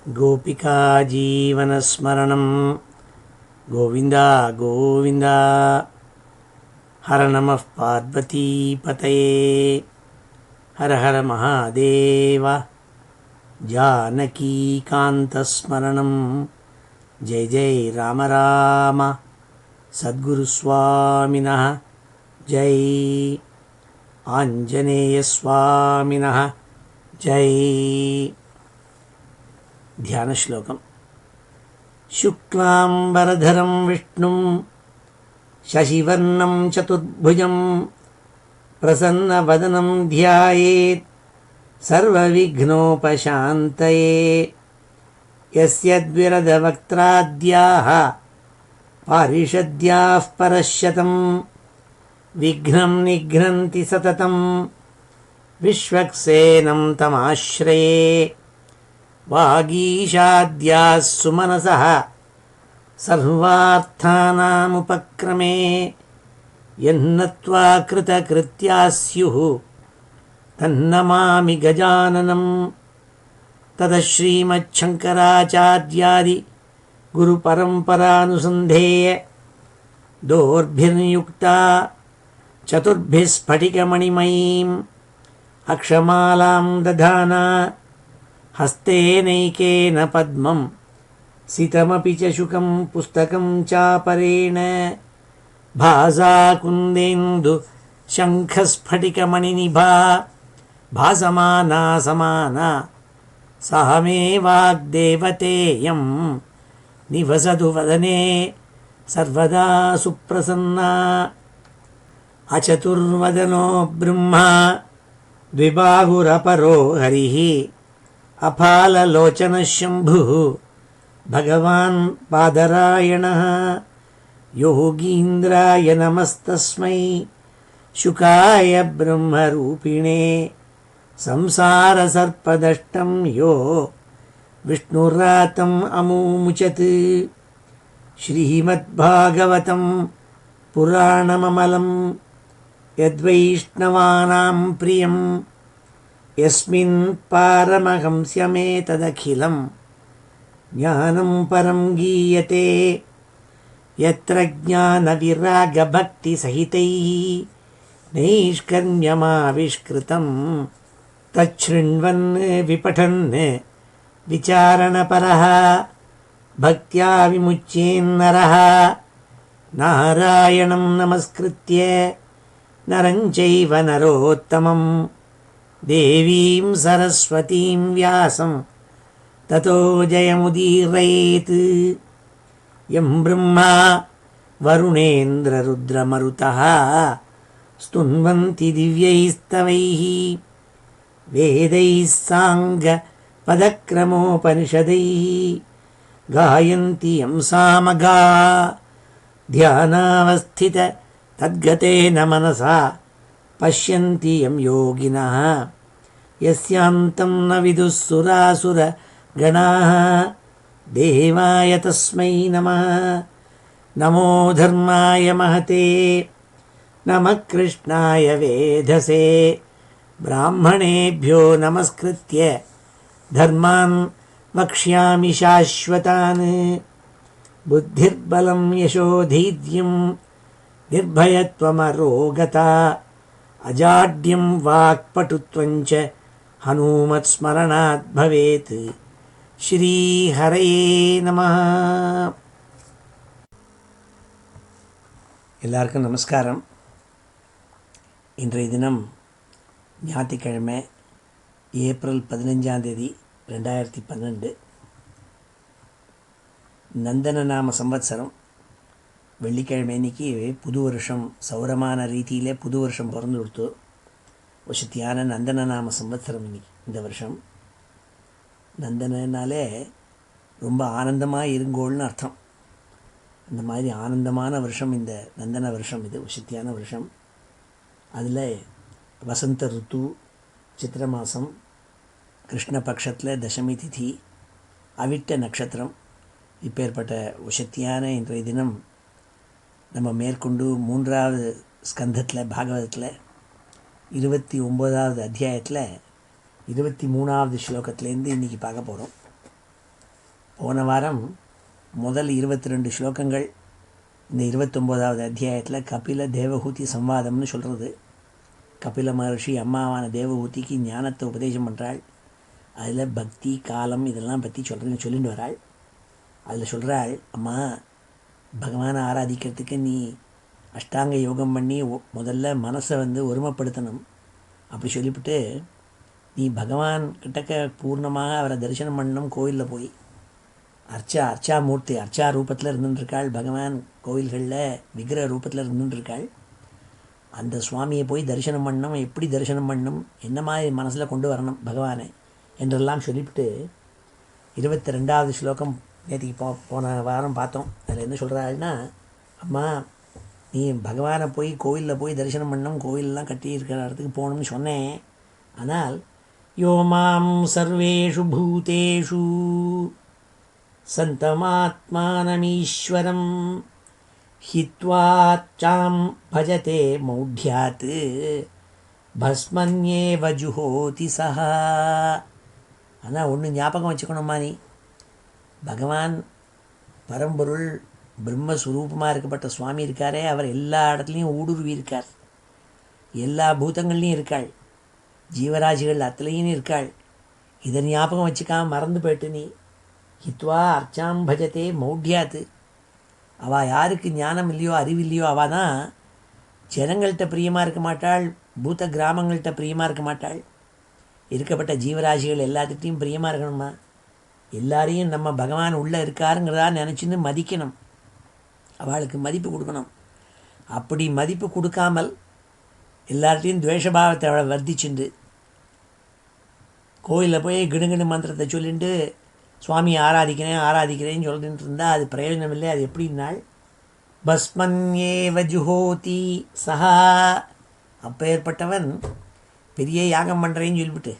गोपिका जीवनस्मरणं गोविन्द गोविन्द। हर नमः पार्वतीपतये। हर हर महादेव। जानकीकान्तस्मरणं जय जय राम राम। सद्गुरुस्वामिनः जय। आञ्जनेयस्वामिनः जय। ध्यानश्लोकम्। शुक्लाम्बरधरं विष्णुं शशिवर्णं चतुर्भुजं प्रसन्नवदनं ध्यायेत् सर्वविघ्नोपशान्तये। यस्य द्विरदवक्त्राद्याः पारिषद्याः परश्शतं विघ्नं निघ्नन्ति सततं विश्वक्सेनं तमाश्रये। वागीशाद्याः सुमनसः सर्वार्थानामुपक्रमे यन्नत्वा कृतकृत्याः स्युः तन्नमामि गजाननं। ततश्रीमच्छङ्कराचार्यादि गुरुपरम्परानुसन्धेय दोर्भिर्युक्ता चतुर्भिः स्फटिकमणिमयीम् अक्षमालां दधाना हस्तेनैकेन पद्मं सितमपि च शुकं पुस्तकं चापरेण भासा कुन्देन्दु शङ्खस्फटिकमणिनिभा भासमाना समाना सा मे वाग्देवतेयं निवसतु वदने सर्वदा सुप्रसन्ना। अचतुर्वदनो ब्रह्मा द्विबाहुरपरो हरिः अफाललोचनः शम्भुः भगवान् बादरायणः। योगीन्द्राय नमस्तस्मै शुकाय ब्रह्मरूपिणे संसारसर्पदष्टं यो विष्णुरातम् अमूमुचत्। श्रीमद्भागवतं पुराणममलं यद्वैष्णवानां प्रियं यस्मिन् पारमहंस्यमेतदखिलं ज्ञानं परं गीयते। यत्र ज्ञानविरागभक्तिसहितैः नैष्कर्म्यमाविष्कृतं तच्छृण्वन् विपठन् विचारणपरः भक्त्या विमुच्येन्नरः। नारायणं नमस्कृत्य नरं चैव नरोत्तमं देवीं सरस्वतीं व्यासं ततो जयमुदीरयेत्। यं ब्रह्मा वरुणेन्द्ररुद्रमरुतः स्तुन्वन्ति दिव्यैस्तवैः वेदैः साङ्गपदक्रमोपनिषदैः गायन्ति यं सामगा ध्यानावस्थित तद्गतेन मनसा पश्यन्ति यं योगिनः यस्यान्तं न विदुः सुरासुरगणाः। देवाय तस्मै नमः। नमो धर्माय महते नमः कृष्णाय वेधसे। ब्राह्मणेभ्यो नमस्कृत्य धर्मान् वक्ष्यामि शाश्वतान्। बुद्धिर्बलं यशोधैर्यं निर्भयत्वमरोगता अजाड्यं वाक्पटुत्वं च हनुमत्स्मरणात् भवेत्। ஸ்ரீஹரயே நமः. எல்லாருக்கும் நமஸ்காரம். இன்றைய தினம் ஞாயிற்றுக்கிழமை ஏப்ரல் 15 2012 நந்தன நாம சம்வத்சரம் வெள்ளிக்கிழமை அன்னைக்கு புது வருஷம் சௌரமான ரீதியில் புது வருஷம் பிறந்து கொடுத்து வசத்தியான நந்தன நாம சம்வத்சரம் இன்னைக்கு இந்த வருஷம். நந்தனாலே ரொம்ப ஆனந்தமாக இருங்கோள்னு அர்த்தம். அந்த மாதிரி ஆனந்தமான வருஷம் இந்த நந்தன வருஷம். இது வசத்தியான வருஷம். அதில் வசந்த ருத்து சித்திர மாதம் கிருஷ்ணபக்ஷத்தில் தசமி திதி அவிட்ட நட்சத்திரம். இப்பேற்பட்ட வசத்தியான இன்றைய தினம் நம்ம மேற்கொண்டு 3வது ஸ்கந்தத்தில் பாகவதத்தில் 29வது அத்தியாயத்தில் 23வது ஸ்லோகத்திலேருந்து இன்றைக்கி பார்க்க போகிறோம். போன வாரம் முதல் 22 ஸ்லோகங்கள் இந்த 29வது அத்தியாயத்தில் கபில தேவஹூதி சம்வாதம்னு சொல்கிறது. கபில மகர்ஷி அம்மாவான தேவஹூதிக்கு ஞானத்தை உபதேசம் பண்ணுறாள். அதில் பக்தி காலம் இதெல்லாம் பற்றி சொல்லிட்டு வராள். அதில் சொல்கிறாள், அம்மா பகவானை ஆராதிக்கிறதுக்கு நீ அஷ்டாங்க யோகம் பண்ணி முதல்ல மனசை ஒருமைப்படுத்தணும். அப்படி சொல்லிவிட்டு நீ பகவான் கிட்டக்க பூர்ணமாக அவரை தரிசனம் பண்ணணும். கோயிலில் போய் அர்ச்சாமூர்த்தி அர்ச்சா ரூபத்தில் இருந்துட்டுருக்காள். பகவான் கோவில்களில் விக்கிரக ரூபத்தில் இருந்துட்டுருக்காள். அந்த சுவாமியை போய் தரிசனம் பண்ணணும். எப்படி தரிசனம் பண்ணணும், என்ன மாதிரி மனசில் கொண்டு வரணும் பகவானை என்றெல்லாம் சொல்லிவிட்டு 22வது ஸ்லோகம் நேற்றுக்கு போன வாரம் பார்த்தோம். அதில் என்ன சொல்கிறாள்னா, அம்மா நீ பகவானை போய் கோவிலில் போய் தரிசனம் பண்ணணும், கோவிலெலாம் கட்டி இருக்கிற இடத்துக்கு போகணும்னு சொன்னேன். ஆனால் யோ மாம் சர்வேஷு பூதேஷு சந்தமாத்மானமீஸ்வரம் ஹித்வாச்சாம் பஜதே மௌಢ்யாத் பஸ்மன்யேவ ஜுஹோதி சஹா. ஆனால் ஒன்று ஞாபகம் வச்சுக்கணுமா, நீ பகவான் பரம்பொருள் பிரம்மஸ்வரூபமாக இருக்கப்பட்ட சுவாமி இருக்காரே, அவர் எல்லா இடத்துலையும் ஊடுருவி இருக்கார். எல்லா பூதங்கள்லையும் இருக்காள். ஜீவராசிகள் அத்தலையும் இருக்காள். இதை ஞாபகம் வச்சுக்காம மறந்து போயிட்டு நீ ஹித்வா அர்ச்சாம் பஜதே மௌಢ்யாத். அவள் யாருக்கு ஞானம் இல்லையோ அறிவில்லையோ அவள் தான் ஜனங்கள்கிட்ட பிரியமாக இருக்க மாட்டாள், பூத கிராமங்கள்கிட்ட பிரியமாக இருக்க மாட்டாள். இருக்கப்பட்ட ஜீவராசிகள் எல்லாத்துக்கிட்டையும் பிரியமாக இருக்கணுமா, எல்லாரையும் நம்ம பகவான் உள்ளே இருக்காருங்கிறதா நினச்சின்னு மதிக்கணும், அவளுக்கு மதிப்பு கொடுக்கணும். அப்படி மதிப்பு கொடுக்காமல் எல்லார்ட்டையும் துவேஷபாவத்தை அவளை வர்த்திச்சுண்டு கோயிலில் போய் கிடுங்கிடு மந்திரத்தை சொல்லிட்டு சுவாமியை ஆராதிக்கிறேன்னு சொல்லிட்டு இருந்தால் அது பிரயோஜனம் இல்லை. அது எப்படின்னாள், பஸ்மன்யேவ ஜுஹோதி சஹா. அப்பேற்பட்டவன் பெரிய யாகம் பண்ணுறேன்னு சொல்லிவிட்டு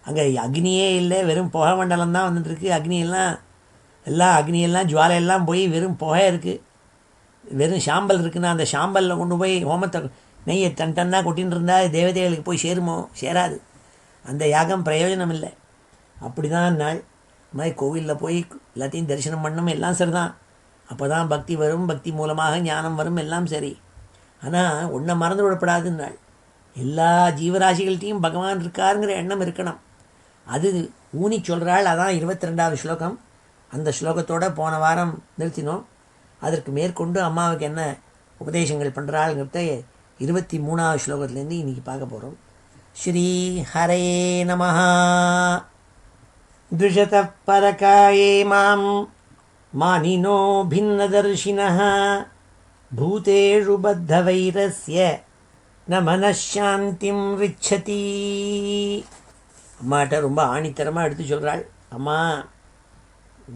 அங்கே அக்னியே இல்லை, வெறும் புகை மண்டலம் தான் வந்துட்டுருக்கு. அக்னியெல்லாம் ஜுவாலையெல்லாம் போய் வெறும் புகை இருக்குது, வெறும் சாம்பல் இருக்குன்னா அந்த சாம்பலில் கொண்டு போய் ஹோமத்தை நெய்யை டன்னாக கொட்டின்னு இருந்தால் தேவதைகளுக்கு போய் சேருமோ? சேராது. அந்த யாகம் பிரயோஜனம் இல்லை. அப்படி தான் நாள் மாதிரி கோவிலில் போய் எல்லாத்தையும் தரிசனம் பண்ணணும், எல்லாம் சரிதான். அப்போ தான் பக்தி வரும், பக்தி மூலமாக ஞானம் வரும், எல்லாம் சரி. ஆனால் ஒன்றை மறந்து விடப்படாதுன்னாள், எல்லா ஜீவராசிகள்கிட்டையும் பகவான் இருக்காருங்கிற எண்ணம் இருக்கணும். அது ஊனி சொல்கிறாள். அதான் 22வது ஸ்லோகம். அந்த ஸ்லோகத்தோடு போன வாரம் நிறுத்தினோம். அதற்கு மேற்கொண்டு அம்மாவுக்கு என்ன உபதேசங்கள் பண்ணுறாள்ங்கிறத 23வது ஸ்லோகத்துலேருந்து இன்றைக்கி பார்க்க போகிறோம். ஸ்ரீ ஹரே நமஹ. துஷத பரகாயே மாம் மானினோ பின்னதர்ஷினஹ பூதேஷு பத்தவைரஸ்ய ந மனசாந்திம் ரிச்சதி. அம்மாட்ட ரொம்ப ஆணித்தரமாக எடுத்து சொல்கிறாள். அம்மா,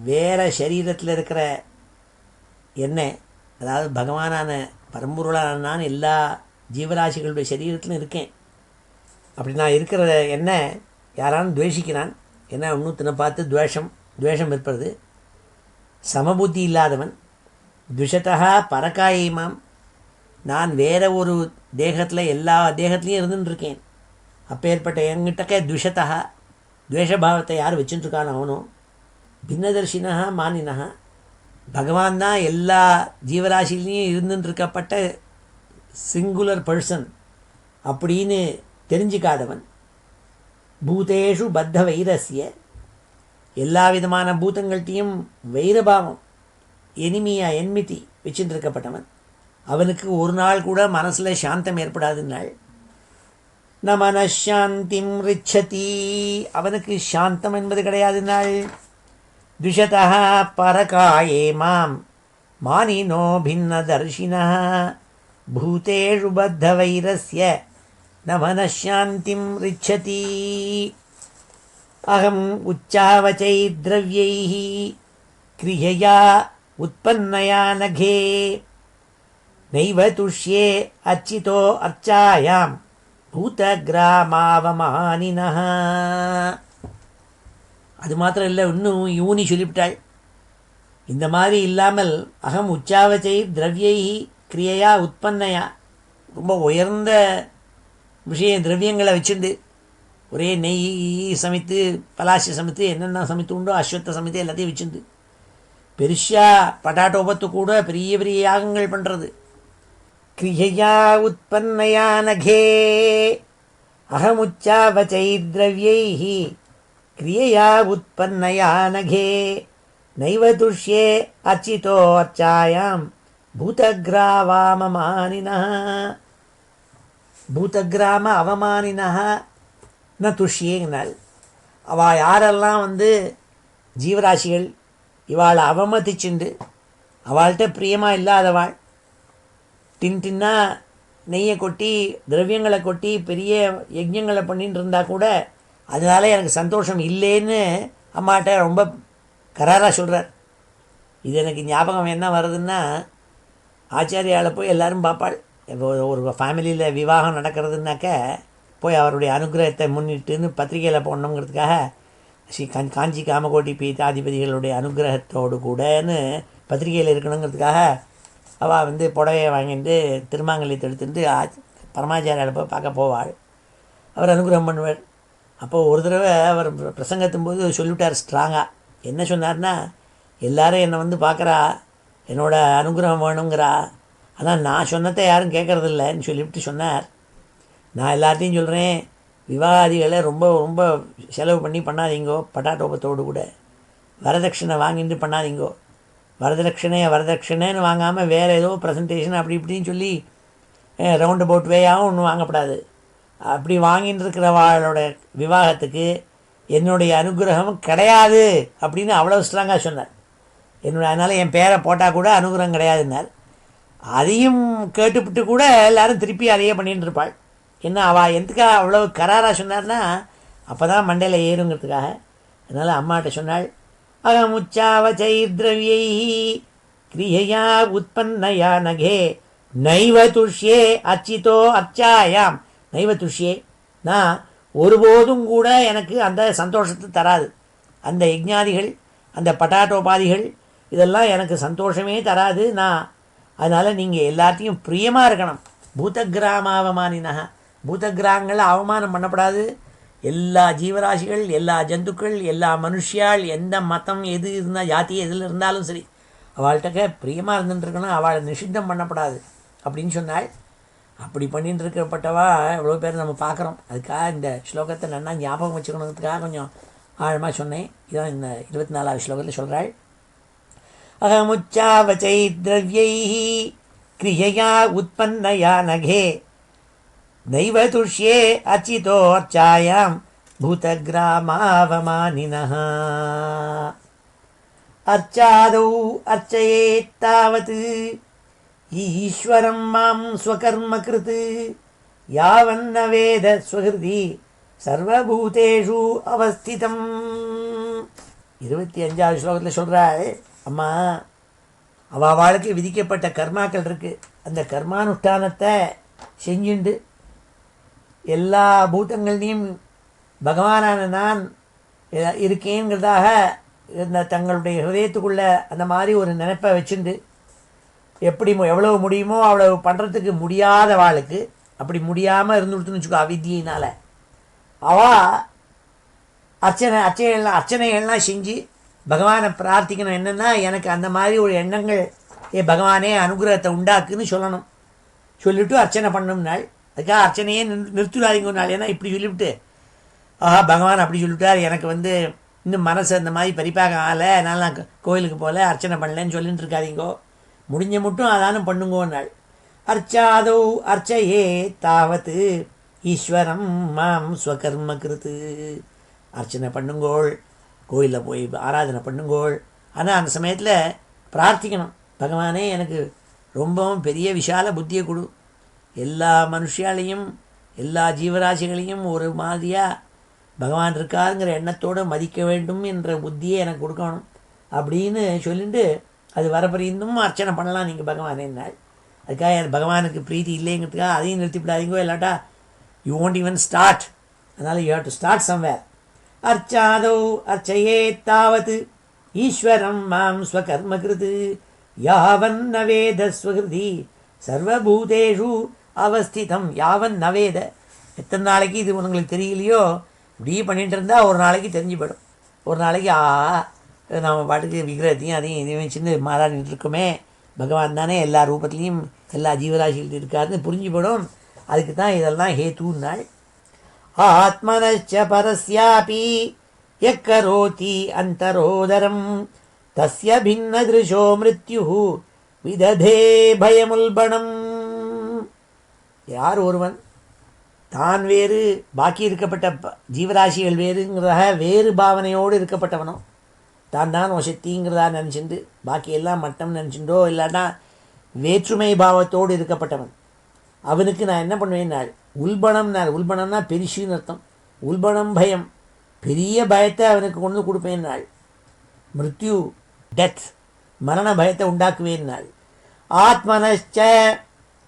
வேறு சரீரத்தில் இருக்கிற என்ன, அதாவது பகவானான பரம்பொருளான நான் எல்லா ஜீவராசிகளுடைய சரீரத்திலும் இருக்கேன். அப்படி நான் இருக்கிற என்ன யாராலும் துவேஷிக்கிறான், ஏன்னா இன்னொருத்தனை பார்த்து துவேஷம் இருப்பது. சமபுத்தி இல்லாதவன். துஷதா பரகாயமாம், நான் வேற ஒரு தேகத்தில் எல்லா தேகத்துலேயும் இருந்துட்டுருக்கேன். அப்பேற்பட்ட என்கிட்டக்க துஷதா துவேஷபாவத்தை யார் வச்சுட்டுருக்கான் அவனும். பின்னதர்ஷினா மானினா, பகவான் தான் எல்லா ஜீவராசிலையும் இருந்துட்டுருக்கப்பட்ட சிங்குலர் பர்சன் அப்படின்னு தெரிஞ்சிக்காதவன். பூதேஷு பத்த வைரஸ்ய, எல்லா விதமான பூதங்கள்கிட்டையும் வைரபாவம் என்மித்தி வச்சுட்டு இருக்கப்பட்டவன். அவனுக்கு ஒரு நாள் கூட மனசில் சாந்தம் ஏற்படாதுன்னாள். ந மனசாந்திம் ரிச்சதி, அவனுக்கு சாந்தம் என்பது கிடையாதுன்னாள். துஷதா பரகாயே மாம் மானினோ பின்னதர்ஷினஹ பூதேஷு பத்த வைரஸ்ய ந மனசாந்திம் ரிச்சதி. அகம் உச்சாவச்சை திரவ்யைஹ கிரியையா உற்பன்னயா நகே நைவ துஷ்யே அர்ச்சிதோ அர்ச்சாயாம் பூதகிராமாவமானினஹ. அது மாத்திரம் இல்லை, இன்னும் யூனி சொல்லிவிட்டாள். இந்த மாதிரி இல்லாமல் அகம் உச்சாவச்சை திரவியை கிரியையா உற்பன்னையா, ரொம்ப உயர்ந்த விஷய திரவியங்களை வச்சுண்டு ஒரே நெய் சமைத்து பலாசி சமைத்து என்னென்ன சமைத்து உண்டோ அஸ்வத்த சமைத்து எல்லாத்தையும் வச்சுருந்து பெருசாக பட்டாட்டோபத்து கூட பெரிய பெரிய யாகங்கள் பண்ணுறது. கிரியையா உற்பன்னையா நகே அகமுச்சாவச்சைத்ரவ்யைः கிரியையா உற்பன்னையா நகே நைவ துஷ்யே அர்ச்சிதோ அர்ச்சாயாம் பூதகிராவாமமானினः பூதகிராம அவமானினः ந துஷ்யேங்கனாள். அவள் யாரெல்லாம் ஜீவராசிகள் இவாளை அவமதிச்சுண்டு அவள்கிட்ட பிரியமாக இல்லாதவாள் டின்னா நெய்யை கொட்டி திரவியங்களை கொட்டி பெரிய யஜ்யங்களை பண்ணிட்டு இருந்தால் கூட அதனால எனக்கு சந்தோஷம் இல்லைன்னு அம்மாட்ட ரொம்ப கராராக சொல்கிறார். இது எனக்கு ஞாபகம் என்ன வருதுன்னா, ஆச்சாரியால் போய் எல்லோரும் பார்ப்பாள். இப்போ ஒரு ஃபேமிலியில் விவாகம் நடக்கிறதுனாக்க போய் அவருடைய அனுகிரகத்தை முன்னிட்டுன்னு பத்திரிகையில் போடணுங்கிறதுக்காக ஸ்ரீ காஞ்சி காமகோட்டி பீட்டாதிபதிகளுடைய அனுகிரகத்தோடு கூடன்னு பத்திரிகையில் இருக்கணுங்கிறதுக்காக அவள் புடவையை வாங்கிட்டு திருமாங்கல்யத்தை எடுத்துட்டு பரமாச்சாரியால் போய் பார்க்க போவாள். அவர் அனுகிரகம் பண்ணுவார். அப்போது ஒரு தடவை அவர் பிரசங்கத்தும் போது சொல்லிவிட்டார் ஸ்ட்ராங்காக. என்ன சொன்னார்னா, எல்லோரும் என்னை பார்க்குறா, என்னோட அனுகிரகம் வேணுங்கிறா, ஆனால் நான் சொன்னதை யாரும் கேட்குறதில்லன்னு சொல்லிவிட்டு சொன்னார். நான் எல்லாத்தையும் சொல்கிறேன், விவாதிகளை ரொம்ப ரொம்ப செலவு பண்ணாதீங்கோ, பட்டாட்டோபத்தோடு கூட வரதட்சணை வாங்கிட்டு பண்ணாதீங்கோ. வரதட்சணைன்னு வாங்காமல் வேறு ஏதோ ப்ரெசன்டேஷன் அப்படி இப்படின்னு சொல்லி ரவுண்ட் அபவுட் வேயாகவும் ஒன்றும் வாங்கப்படாது. அப்படி வாங்கிட்டு இருக்கிறவாளோட விவாகத்துக்கு என்னுடைய அனுகிரகம் கிடையாது அப்படின்னு அவ்வளோ ஸ்ட்ராங்காக சொன்னார். அதனால் என் பேரை போட்டால் கூட அனுகிரகம் கிடையாதுன்னார். அதையும் கேட்டுவிட்டு கூட எல்லோரும் திருப்பி அதையே பண்ணிகிட்டு இருப்பாள். என்ன அவள் எதுக்காக அவ்வளோ கராராக சொன்னார்னா, அப்போ தான் மண்டையில் ஏறுங்கிறதுக்காக. அதனால் அம்மாட்ட சொன்னாள், அகமுச்சாவச்சைர்திரவ்யை கிரியையா உற்பன்னையா நகே நைவ துஷ்யே அர்ச்சிதோ அர்ச்சாயாம் நைவ துஷ்யே. நான் ஒருபோதும் கூட எனக்கு அந்த சந்தோஷத்தை தராது. அந்த யஜ்ஞாதிகள், அந்த பட்டாட்டோபாதிகள் இதெல்லாம் எனக்கு சந்தோஷமே தராது. அதனால் நீங்கள் எல்லாத்தையும் பிரியமாக இருக்கணும். பூதகிராமாவமானினா, பூதகிராமங்களை அவமானம் பண்ணப்படாது. எல்லா ஜீவராசிகள், எல்லா ஜந்துக்கள், எல்லா மனுஷியாள், எந்த மதம் எது இருந்தால் ஜாதி எதில் இருந்தாலும் சரி அவள்கிட்ட பிரியமாக இருந்துட்டுருக்கணும். அவளை நிஷித்தம் பண்ணப்படாது அப்படின்னு சொன்னாள். அப்படி பண்ணிட்டு இருக்கப்பட்டவா எவ்வளோ பேர் நம்ம பார்க்குறோம். அதுக்காக இந்த ஸ்லோகத்தை நல்லா ஞாபகம் வச்சுக்கணுங்கிறதுக்காக கொஞ்சம் ஆழமாக சொன்னேன். இதான் இந்த 24வது ஸ்லோகத்தில் சொல்கிறாள். அகமுச்சாவச்சை திரவ்யை கிரியையா உற்பன்னையா நகே நைவ துஷ்யே அர்ச்சிதோ அர்ச்சாயாம் பூதகிராமாவமானினः அர்ச்சாதௌ அர்ச்சயேத்தாவத் ஈஸ்வரம் மாம் ஸ்வகர்ம கிருத் யாவன்ன வேத ஸ்வஹிருதி சர்வபூதேஷு அவஸ்திதம். 25வது ஸ்லோகத்தில் சொல்கிறாள், அம்மா அவளுக்கு விதிக்கப்பட்ட கர்மாக்கள் இருக்குது. அந்த கர்மானுஷ்டானத்தை செஞ்சுண்டு எல்லா பூதங்கள்லேயும் பகவானான நான் இருக்கேங்கிறதாக இந்த தங்களுடைய ஹிருதயத்துக்குள்ளே அந்த மாதிரி ஒரு நினைப்பை வச்சுண்டு எவ்வளவு முடியுமோ அவ்வளவு பண்ணுறதுக்கு முடியாதவாளுக்கு, அப்படி முடியாமல் இருந்துடுத்துன்னு வச்சுக்கோ அவித்தியினால், அவள் அர்ச்சனைகள்லாம் செஞ்சு பகவானை பிரார்த்திக்கணும். என்னென்னா, எனக்கு அந்த மாதிரி ஒரு எண்ணங்கள் பகவானே அனுகிரகத்தை உண்டாக்குன்னு சொல்லணும். சொல்லிவிட்டு அர்ச்சனை பண்ணணும்னாள். அதுக்காக அர்ச்சனையே நிறுத்திடாதீங்க நாள். ஏன்னா இப்படி சொல்லிவிட்டு பகவான் அப்படி சொல்லிவிட்டார், எனக்கு இன்னும் மனசு அந்த மாதிரி பரிப்பாக ஆகலை, அதனால் நான் கோயிலுக்கு போகல, அர்ச்சனை பண்ணலன்னு சொல்லிட்டு இருக்காதீங்கோ. முடிஞ்ச மட்டும் அதானும் பண்ணுங்கோன்னாள். அர்ச்சாதோ அர்ச்சையே தாவத்து ஈஸ்வரம் மாம் ஸ்வகர்ம கிருத்து. அர்ச்சனை பண்ணுங்கோள், கோயிலில் போய் ஆராதனை பண்ணுங்கோள். ஆனால் அந்த சமயத்தில் பிரார்த்திக்கணும், பகவானே எனக்கு ரொம்பவும் பெரிய விஷால புத்தியை கொடு, எல்லா மனுஷாலையும் எல்லா ஜீவராசிகளையும் ஒரு மாதிரியாக பகவான் இருக்காருங்கிற எண்ணத்தோடு மதிக்க வேண்டும் என்ற புத்தியை எனக்கு கொடுக்கணும் அப்படின்னு சொல்லிட்டு அது வரப்பறிந்தும் அர்ச்சனை பண்ணலாம் நீங்கள் பகவானே நாள். அதுக்காக பகவானுக்கு பிரீத்தி இல்லைங்கிறதுக்காக அதையும் நிறுத்திவிடாதீங்கோ, இல்லாட்டா யூ ஒன்ட் ஈவன் ஸ்டார்ட். அதனால் you have to start somewhere. அர்ச்சாதோ அர்ச்சையே தாவத் ஈஸ்வரம் மாம் ஸ்வகர்ம கிருத் யாவன் நவேத ஸ்வகிருதி சர்வபூதேஷு அவஸ்திதம். யாவன் நவேத, எத்தனை நாளைக்கு இது உங்களுக்கு தெரியலையோ இப்படி பண்ணிகிட்டு இருந்தால் ஒரு நாளைக்கு தெரிஞ்சு போயிடும். ஒரு நாளைக்கு நம்ம பாட்டுக்கு விக்கிரகத்தையும் அதையும் இதையும் சின்ன மாறாடிட்டு இருக்கோமே, பகவான் தானே எல்லா ரூபத்துலேயும் எல்லா ஜீவராசிகள் இருக்காருன்னு புரிஞ்சு போயிடும். அதுக்கு தான் இதெல்லாம் ஹேத்துன்னாள். ஆத்மனச்ச பரஸ்யாபி யக்கரோதி அந்தரோதரம் தஸ்ய பின்ன திருஷோ மிருத்யு விததே பயமுல்பணம். யார் ஒருவன் தான் வேறு பாக்கி இருக்கப்பட்ட ஜீவராசிகள் வேறுங்கிறதாக வேறு பாவனையோடு இருக்கப்பட்டவனோ, தான் தான் சக்திங்கிறதா நினச்சிண்டு பாக்கி எல்லாம் மட்டம் நினச்சிண்டோ இல்லாட்டா வேற்றுமை பாவத்தோடு இருக்கப்பட்டவன், அவனுக்கு நான் என்ன பண்ணுவேன்னாள் உல்பணம்னாள். உல்பணம்னா பெரிசுன்னு அர்த்தம். உல்பணம் பயம், பெரிய பயத்தை அவனுக்கு கொண்டு கொடுப்பேன்னாள். மிருத்யு டெத், மரண பயத்தை உண்டாக்குவேன்னாள். ஆத்மனச்ச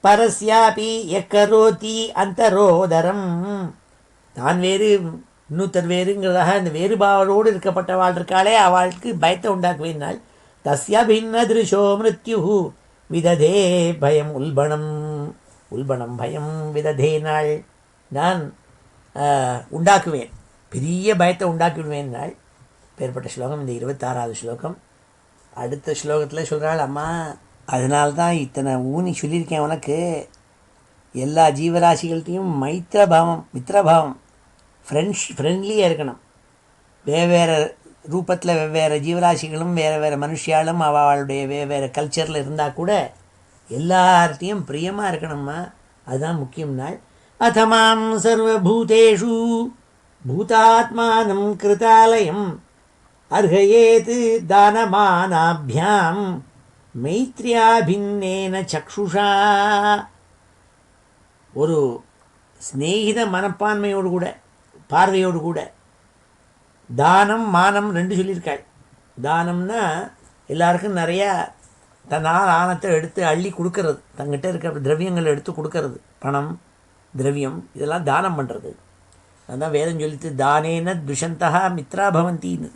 பரஸ்யாபி யக்கரோதி அந்தரோதரம், தான் வேறு இன்னொருத்தர் வேறுங்கிறதாக இந்த வேறுபாவோடு இருக்கப்பட்டவாள் இருக்காளே அவளுக்கு பயத்தை உண்டாக்குவேன்னாள். தஸ்ய பின்ன திருஷோ மிருத்யு விததே பயம் உல்பணம். உல்பணம் பயம் விததே நாள் நான் உண்டாக்குவேன், பெரிய பயத்தை உண்டாக்கிவிடுவேன் நாள். பேர்பட்ட ஸ்லோகம் இந்த 26வது ஸ்லோகம். அடுத்த ஸ்லோகத்தில் சொல்கிறாள், அம்மா அதனால்தான் இத்தனை ஊனி சொல்லியிருக்கேன் உனக்கு, எல்லா ஜீவராசிகள்கிட்டையும் மித்திரபாவம் ஃப்ரெண்ட்லியாக இருக்கணும். வெவ்வேறு ரூபத்தில் வெவ்வேறு ஜீவராசிகளும் வேறு மனுஷியாலும் அவளுடைய வெவ்வேறு கல்ச்சரில் இருந்தால் கூட எல்லார்ட்டையும் பிரியமாக இருக்கணும்மா, அதுதான் முக்கியம் நாள். அதமாம் சர்வபூதேஷு பூதாத்மானம் கிருதாலயம் அர்ஹயேத் தானமானாபியாம் மைத்ரியாபின்னேன சக்ஷுஷா. ஒரு ஸ்நேகித மனப்பான்மையோடு கூட பார்வையோடு கூட தானம் மானம் ரெண்டு சொல்லியிருக்காள். தானம்னா எல்லாருக்கும் நிறையா தன்னால் ஆனத்தை எடுத்து அள்ளி கொடுக்கறது, தங்கிட்ட இருக்கிற திரவியங்களை எடுத்து கொடுக்கறது, பணம் திரவியம் இதெல்லாம் தானம் பண்ணுறது. அதுதான் வேதம் சொல்லித்து தானேன துஷந்தா மித்ரா பவந்தின்னு.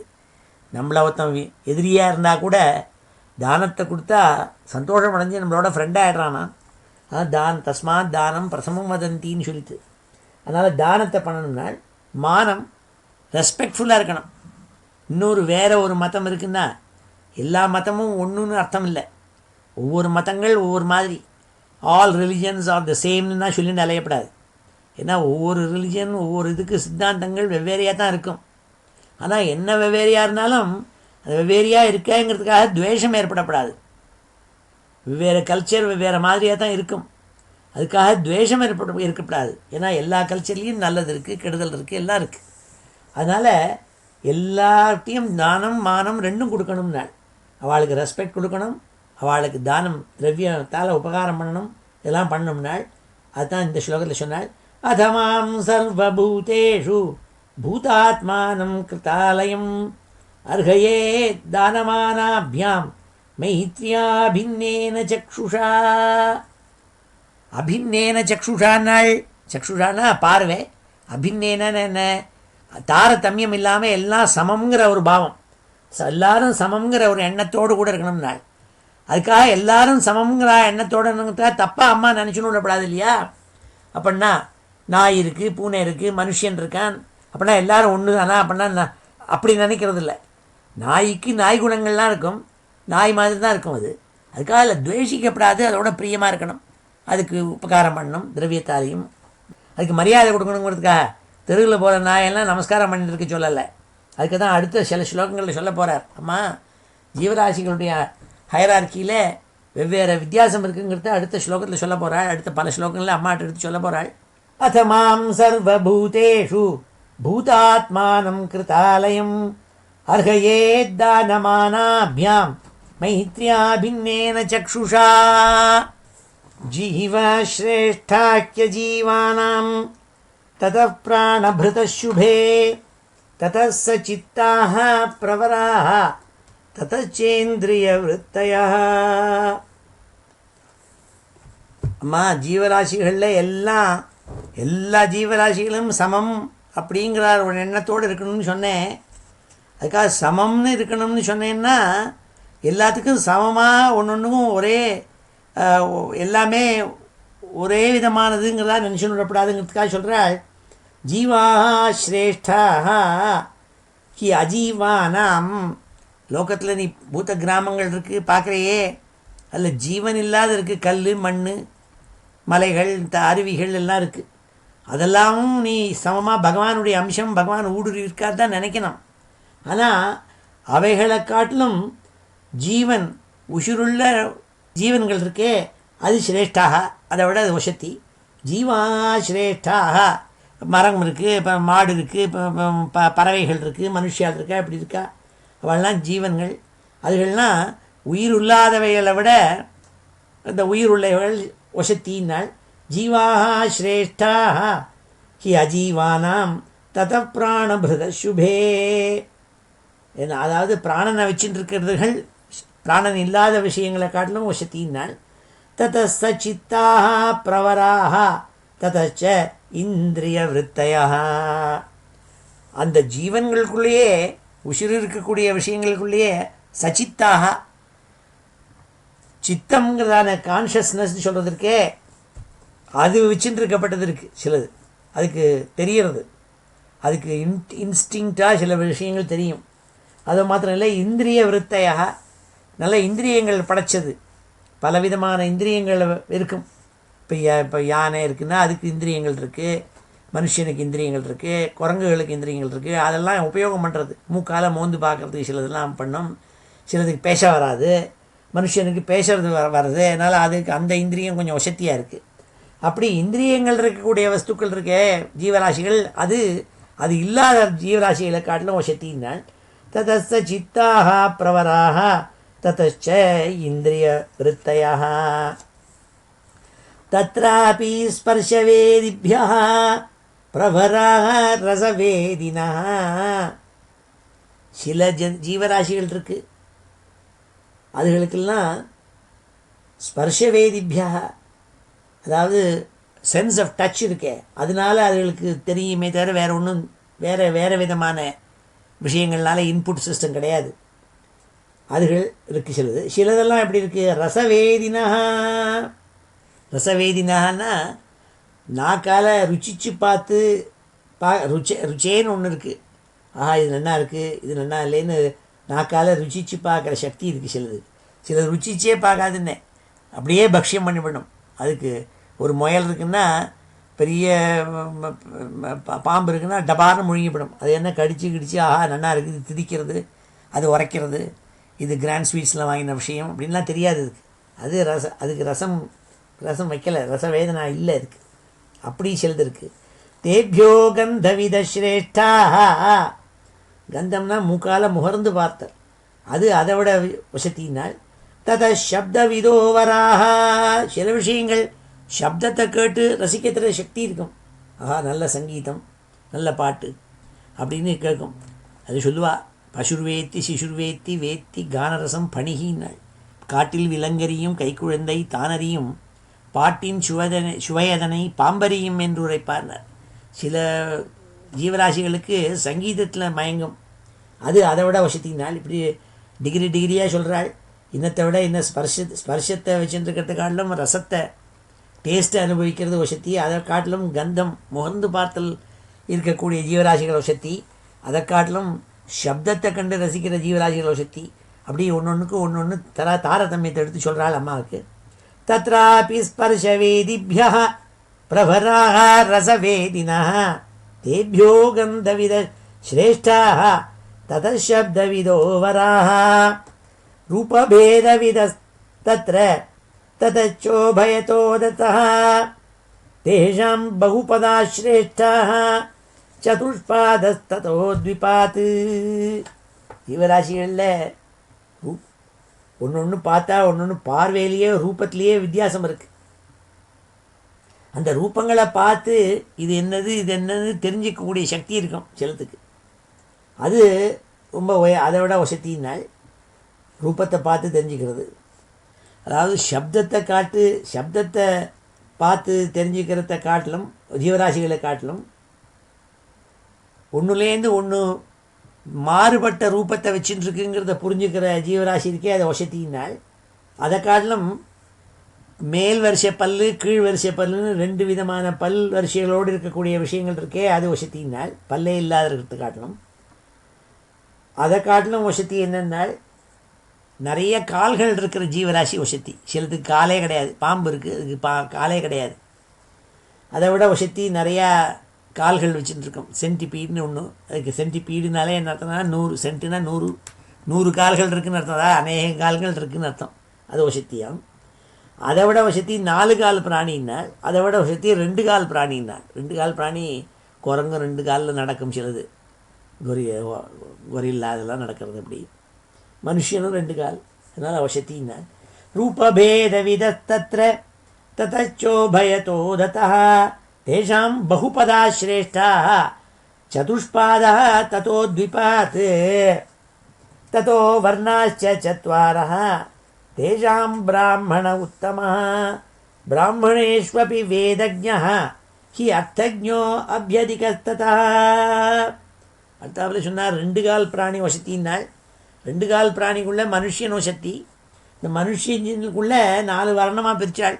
நம்மளை ஒருத்தன் எதிரியாக இருந்தால் கூட தானத்தை கொடுத்தா சந்தோஷம் அடைஞ்சு நம்மளோட ஃப்ரெண்டாகிடுறானா. அதான் தஸ்மாத் தானம் பிரசமம் வதந்தின்னு சொல்லிட்டு. அதனால் தானத்தை பண்ணணும்னா மானம் ரெஸ்பெக்ட்ஃபுல்லாக இருக்கணும். இன்னொரு வேறு ஒரு மதம் இருக்குன்னா எல்லா மதமும் ஒன்றுன்னு அர்த்தம் இல்லை. ஒவ்வொரு மதங்கள் ஒவ்வொரு மாதிரி. ஆல் ரிலிஜன்ஸ் ஆர் த சேம்னு தான் சொல்லிட்டு அலையப்படாது. ஏன்னா ஒவ்வொரு ரிலிஜன் ஒவ்வொரு இதுக்கு சித்தாந்தங்கள் வெவ்வேறையாக தான் இருக்கும். ஆனால் என்ன வெவ்வேறையாக இருந்தாலும் அது வெவ்வேறையாக இருக்கேங்கிறதுக்காக துவேஷம் ஏற்படப்படாது. வெவ்வேறு கல்ச்சர் வெவ்வேறு மாதிரியாக தான் இருக்கும், அதுக்காக துவேஷம் இருக்கக்கூடாது. ஏன்னா எல்லா கல்ச்சர்லேயும் நல்லது இருக்குது, கெடுதல் இருக்குது, எல்லாம் இருக்குது. அதனால் எல்லார்ட்டையும் தானம் மானம் ரெண்டும் கொடுக்கணும்னாள். அவளுக்கு ரெஸ்பெக்ட் கொடுக்கணும், அவளுக்கு தானம் திரவியத்தால் உபகாரம் பண்ணணும், இதெல்லாம் பண்ணணும்னாள். அதுதான் இந்த ஸ்லோகத்தில் சொன்னாள். அதமாம் சர்வபூதேஷு பூதாத்மானம் கிருதாலயம் அர்ஹயே தானமானாபியாம் மைத்ரியாபின்னேன சக்ஷுஷா. அபின்னேன சக்ஷுஷான்னாள். சக்ஷுஷானா பார்வை, அபின்னேன என்ன தாரதமியம் இல்லாமல் எல்லாம் சமங்கிற ஒரு பாவம், எல்லாரும் சமங்கிற ஒரு எண்ணத்தோடு கூட இருக்கணும்னாள். அதுக்காக எல்லாரும் சமங்கிற எண்ணத்தோடு இருக்கணுங்கிறதுக்காக தப்பாக அம்மா நினச்சுன்னு விடப்படாது இல்லையா. அப்படின்னா நாய் இருக்குது, பூனை இருக்குது, மனுஷன் இருக்கான், அப்படின்னா எல்லாரும் ஒன்று தானா? அப்படின்னா அப்படி நினைக்கிறது இல்லை. நாய்க்கு நாய் குணங்கள்லாம் இருக்கும், நாய் மாதிரி தான் இருக்கும் அது. அதுக்காக அதில் துவேஷிக்கப்படாது, அதோட பிரியமாக இருக்கணும், அதுக்கு உபகாரம் பண்ணணும் திரவியத்தாலையும், அதுக்கு மரியாதை கொடுக்கணுங்கிறதுக்காக தெருவில் போகிற நாயெல்லாம் நமஸ்காரம் பண்ணிட்டு இருக்க சொல்லலை. அதுக்கு தான் அடுத்த சில ஸ்லோகங்களில் சொல்ல போகிறார். அம்மா ஜீவராசிகளுடைய ஹயரார்க்கியில் வெவ்வேறு வித்தியாசம் இருக்குங்கிறத அடுத்த ஸ்லோகத்தில் சொல்ல போகிறாள். அடுத்த பல ஸ்லோகங்களில் அம்மாட்ட எடுத்து சொல்ல போகிறாள். அதமாம் சர்வபூதேஷு பூதாத்மானம் கிருதாலயம் அர்ஹயே தானமானாபியாம் மைத்ரியாபின்னேன சக்ஷுஷா. ஜீவஸ்ரேஷ்டாக்கிய ஜீவானாம் ததः பிராணபிருதः சுபே ததः சசித்தாः பிரவராः ததச்சேந்திரியவృత్తயः. அம்மா ஜீவராசிகளில் எல்லா ஜீவராசிகளும் சமம் அப்படிங்கிறார் ஒரு எண்ணத்தோடு இருக்கணும்னு சொன்னேன். அதுக்காக சமம்னு இருக்கணும்னு சொன்னேன்னா எல்லாத்துக்கும் சமமாக ஒன்றுக்கும் ஒரே எல்லாமே ஒரே விதமானதுங்கிறதா நினச்சுன்னு விடப்படாதுங்கிறதுக்காக சொல்கிறாள். ஜீவாः ஸ்ரேஷ்டாः ஹி அஜீவானாம். லோகத்தில் நீ பூத்த கிராமங்கள் இருக்குது பார்க்குறையே, அதில் ஜீவன் இல்லாத இருக்குது. கல், மண், மலைகள், அருவிகள் எல்லாம் இருக்குது. அதெல்லாமும் நீ சமமாக பகவானுடைய அம்சம், பகவான் ஊடுருவி இருக்காது தான் நினைக்கணும். ஆனால் அவைகளை காட்டிலும் ஜீவன், உசுருள்ள ஜீவன்கள் இருக்கே, அது சிரேஷ்டாக, அதை விட அது வசத்தி. ஜீவா சிரேஷ்டாக. மரம் இருக்குது, இப்போ மாடு இருக்குது, இப்போ பறவைகள் இருக்குது, மனுஷியால் இருக்கா, இப்படி இருக்கா, அவள்லாம் ஜீவன்கள். அதுகள்லாம் உயிர் இல்லாதவைகளை விட இந்த உயிர் உள்ளவைகள் வசத்தின்னாள். ஜீவாக ஸ்ரேஷ்டாக ஹி அஜீவானாம் தத பிராணபிருத சுபே. அதாவது பிராணனை வச்சுட்டு இருக்கிறதுகள் பிராணன் இல்லாத விஷயங்களை காட்டிலும் வசத்தின்னாள். தத சித்தாக பிரவராக ததச்ச இந்திரிய விருத்தையா. அந்த ஜீவன்களுக்குள்ளேயே, உசிறு இருக்கக்கூடிய விஷயங்களுக்குள்ளேயே சச்சித்தாக, சித்தம்ங்கிறதான கான்ஷியஸ்னஸ் சொல்கிறதுக்கே அது வச்சுட்டு இருக்கப்பட்டது இருக்குது. சிலது அதுக்கு தெரிகிறது, அதுக்கு இன்ஸ்டிங்க்டாக சில விஷயங்கள் தெரியும். அது மாத்திரம் இல்லை, இந்திரிய விருத்தையாக, நல்ல இந்திரியங்கள் படைச்சது. பலவிதமான இந்திரியங்கள் இருக்கும். இப்போ யானை இருக்குன்னா அதுக்கு இந்திரியங்கள் இருக்குது, மனுஷனுக்கு இந்திரியங்கள் இருக்குது, குரங்குகளுக்கு இந்திரியங்கள் இருக்குது. அதெல்லாம் உபயோகம் பண்ணுறது. மூக்கால் மோந்து பார்க்குறதுக்கு சிலதெல்லாம் பண்ணும். சிலதுக்கு பேச வராது, மனுஷனுக்கு பேசுறது வர்றது. அதனால் அதுக்கு அந்த இந்திரியம் கொஞ்சம் வசதியாக இருக்குது. அப்படி இந்திரியங்கள் இருக்கக்கூடிய வஸ்துக்கள் இருக்கே, ஜீவராசிகள், அது இல்லாத ஜீவராசிகளை காட்டிலும் வசத்தினால். ததஸ்த சித்தாக பிரவராக ததச்ச இந்திரிய விருத்தையாக. தத்ராபி ஸ்பர்ஷவேதிபியः பிரவராக ரசவேதினः. சில ஜீவராசிகள் இருக்குது, அதுகளுக்கெல்லாம் ஸ்பர்ஷவேதிபியா, அதாவது சென்ஸ் ஆஃப் டச் இருக்கே, அதனால அதுகளுக்கு தெரியுமே தவிர வேறு ஒன்றும் வேறு விதமான விஷயங்கள்னால இன்புட் சிஸ்டம் கிடையாது. அதுகள் இருக்குது. சிலதெல்லாம் எப்படி இருக்குது, ரசவேதினா. ரசவேதினான்னா நாக்கால் ருச்சிச்சு பார்த்து ருச்சேன்னு ஒன்று இருக்குது. ஆஹா, இது நல்லா இருக்குது, இது நல்லா இல்லைன்னு நாக்கால் ருச்சிச்சு பார்க்குற சக்தி இருக்குது. சிலது ருச்சிச்சே பார்க்காதுன்னே அப்படியே பக்ஷியம் பண்ணிவிடணும். அதுக்கு ஒரு முயல் இருக்குன்னா, பெரிய பாம்பு இருக்குன்னா டபார்னு முழுங்கிவிடும். அது என்ன கடிச்சு ஆஹா நல்லா இருக்குது, இது திதிக்கிறது, அது உரைக்கிறது, இது கிராண்ட் ஸ்வீட்ஸில் வாங்கின விஷயம் அப்படின்லாம் தெரியாது. அதுக்கு ரசம் வைக்கலை, ரசவேதனா இல்லை அதுக்கு. அப்படி சிலது இருக்குது. தேபியோ கந்தவித ஸ்ரேஷ்டா. கந்தம்னா மூக்கால் முகர்ந்து பார்த்தல், அது அதை விட வசத்தினால். தத சப்தவிதோ வராக. சில விஷயங்கள் சப்தத்தை கேட்டு ரசிக்கிற சக்தி இருக்கும். ஆஹா, நல்ல சங்கீதம், நல்ல பாட்டு அப்படின்னு கேட்கும். அது சொல்லுவா, பசுர்வேத்தி சிசுர்வேத்தி வேத்தி கானரசம் பணிகினாள். காட்டில் விலங்கரியும் கைக்குழந்தை தானறியும் பாட்டின் சுவையதனை பாம்பரியும் என்று உரைப்பார்னார். சில ஜீவராசிகளுக்கு சங்கீதத்தில் மயங்கும், அது அதை விட வசத்தினால். இப்படி டிகிரியாக சொல்கிறாள். இன்னத்தை விட இன்னும் ஸ்பர்ஷத்தை வச்சுருக்கிறத காட்டிலும் ரசத்தை, டேஸ்ட்டை அனுபவிக்கிறது வசதி. அதை காட்டிலும் கந்தம் முகர்ந்து பார்த்தல் இருக்கக்கூடிய ஜீவராசிகள் வசதி. அதை காட்டிலும் சப்தத்தை கண்டு ரசிக்கிற ஜீவராசிகள் வசதி. அப்படி ஒன்று தாரதமியத்தை எடுத்து சொல்கிறாள் அம்மாவுக்கு. தத்ராபி ஸ்பர்ஷவேதிபியः பிரபராக ரசவேதினः தேபியோ கந்தவித ஸ்ரேஷ்டாः ததசப்தவிதோ வராக ரூபபேதவித தத்ர ததச்சோபயதோ ததः தேஷாம் பகுபதா ஸ்ரேஷ்டாः சதுஷ்பாதஸ்ததோ த்விபாத். ஜீவராசிகளில் ஒன்று பார்த்தா ஒன்று பார்வையிலேயே ரூபத்திலேயே வித்தியாசம் இருக்குது. அந்த ரூபங்களை பார்த்து இது என்னது தெரிஞ்சிக்கக்கூடிய சக்தி இருக்கும் சிலத்துக்கு. அது ரொம்ப அதை விட வசத்தினால் ரூபத்தை பார்த்து தெரிஞ்சுக்கிறது. அதாவது சப்தத்தை பார்த்து தெரிஞ்சுக்கிறத காட்டிலும், ஜீவராசிகளை காட்டிலும் ஒன்றுலேருந்து ஒன்று மாறுபட்ட ரூபத்தை வச்சுட்டுருக்குங்கிறத புரிஞ்சுக்கிற ஜீவராசி இருக்கே, அதை வசத்தினால். அதை காட்டிலும் மேல் வரிசை பல் கீழ் வரிசை பல்லுன்னு 2 விதமான பல் வரிசைகளோடு இருக்கக்கூடிய விஷயங்கள் இருக்கே, அது வசத்தினால் பல்லே இல்லாத இருக்கிறது காட்டணும். அதை காட்டிலும் வசதி என்னென்னால் நிறைய கால்கள் இருக்கிற ஜீவராசி வசதி. சிலதுக்கு காலே கிடையாது, பாம்பு இருக்குது, அதுக்கு காலே கிடையாது. அதை விட வசதி நிறையா கால்கள் வச்சுட்டுருக்கோம். சென்டிபீடுன்னு ஒன்று, அதுக்கு சென்டிபீடுனாலே என்ன அர்த்தம்னா 100 சென்ட்டுனா 100 கால்கள் இருக்குதுன்னு அர்த்தம். அதான் அநேக கால்கள் இருக்குதுன்னு அர்த்தம். அது வசத்தியாகும். அதை விட வசதி 4 கால் பிராணினால், அதை விட வசதி 2 கால் பிராணினால். 2 கால் பிராணி குரங்கும் 2 காலில் நடக்கும், சிலது கொரில்லா அதெல்லாம் நடக்கிறது. அப்படி மனுஷனும் 2 கால். அதனால் வசத்தின்னா ரூபபேத விதத்தத்ர ததச்சோபயதோ ததः தேஷாம் பகுபதா ஸ்ரேஷ்டாः சதுஷ்பாதः ததோ த்விபாத் ததோ வர்ணாश्च चत्वारः தேஷாம் பிராமண உத்தமः பிராமணேஷ்வபி வேதஜ்ஞः ஹி அர்த்தஜ்ஞோ அபியதிகஸ்ததः. அடுத்தாப்புல சொன்னார் 2 கால் பிராணி வசத்தினால். 2 கால் பிராணிக்குள்ளே மனுஷன் வசத்தி. இந்த மனுஷனுக்குள்ளே 4 வர்ணமாக பிரித்தாள்.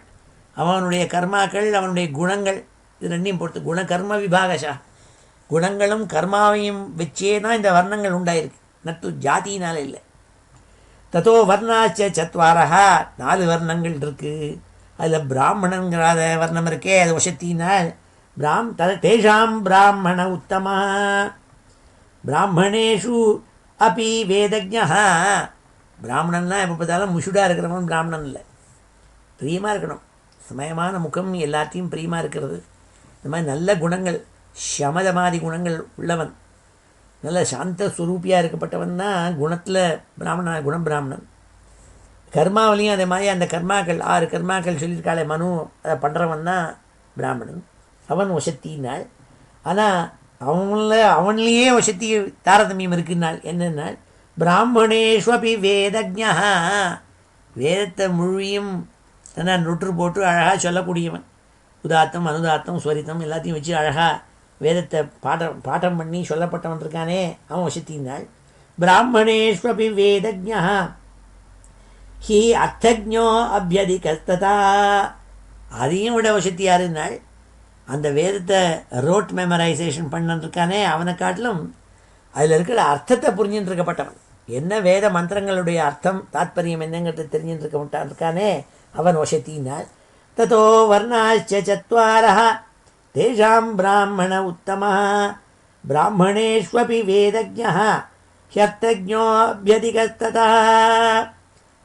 அவனுடைய கர்மாக்கள், அவனுடைய குணங்கள், இது 2ஐயும் பொறுத்து குண கர்ம விபாகஷா. குணங்களும் கர்மாவையும் வச்சே தான் இந்த வர்ணங்கள் உண்டாயிருக்கு, நட்டு ஜாதியினால் இல்லை. ததோ வர்ணாச்ச சத்வாரஹா 4 வர்ணங்கள் இருக்குது. அதில் பிராமணங்கிறாத வர்ணம் இருக்கே, அது வசத்தினால் தேஷாம் பிராமண உத்தமா பிராமணேஷு அப்பி வேதஜ்ஞா. பிராமணன்னா எப்போ பார்த்தாலும் முஷுடாக இருக்கிறவன் பிராமணன் இல்லை. பிரியமாக இருக்கணும், சமயமான முகம், எல்லாத்தையும் பிரியமாக இருக்கிறது. இந்த மாதிரி நல்ல குணங்கள், சமதமாதி குணங்கள் உள்ளவன், நல்ல சாந்த ஸ்வரூபியாக இருக்கப்பட்டவன் தான் குணத்தில் குணம் பிராமணன். கர்மாவிலையும் அதே மாதிரி அந்த கர்மாக்கள் 6 கர்மாக்கள் சொல்லியிருக்காளே மனு, அதை பண்ணுறவன் தான் பிராமணன். அவன் வசத்தினால். ஆனால் அவன்லேயே வசத்தி தாரதமியம் இருக்குனால் என்னென்னால் பிராமணேஷ்வபி வேதஜ்ஞா, வேதத்தை முழுமையும் நொற்று போட்டு அழகாக சொல்லக்கூடியவன். உதாத்தம் அனுதாத்தம் ஸ்வரித்தம் எல்லாத்தையும் வச்சு அழகாக வேதத்தை பாடம் பண்ணி சொல்லப்பட்டவன் இருக்கானே, அவன் வசத்தினால். பிராமணேஷ்வபி வேதஜ்ஞா ஹி அர்த்தஜ்ஞோ அபியதிகஸ்ததா. அதையும் விட வசதி யாருனால் அந்த வேதத்தை ரோட் மெமரைசேஷன் பண்ணிருக்கானே, அவனை காட்டிலும் அதில் இருக்கிற அர்த்தத்தை புரிஞ்சுட்டு இருக்கப்பட்டவன். என்ன வேத மந்திரங்களுடைய அர்த்தம் தாத்பரியம் என்னங்கிறது தெரிஞ்சுட்டு இருக்கானே, அவன் வசத்தினால். ததோ வர்ணாச்ச சத்வாரஹ தேஷாம் பிராமண உத்தமः பிராமணேஷ்வபி வேதஜ்ஞः ஹ்யர்த்தஜ்ஞோ அபியதிகஸ்ததः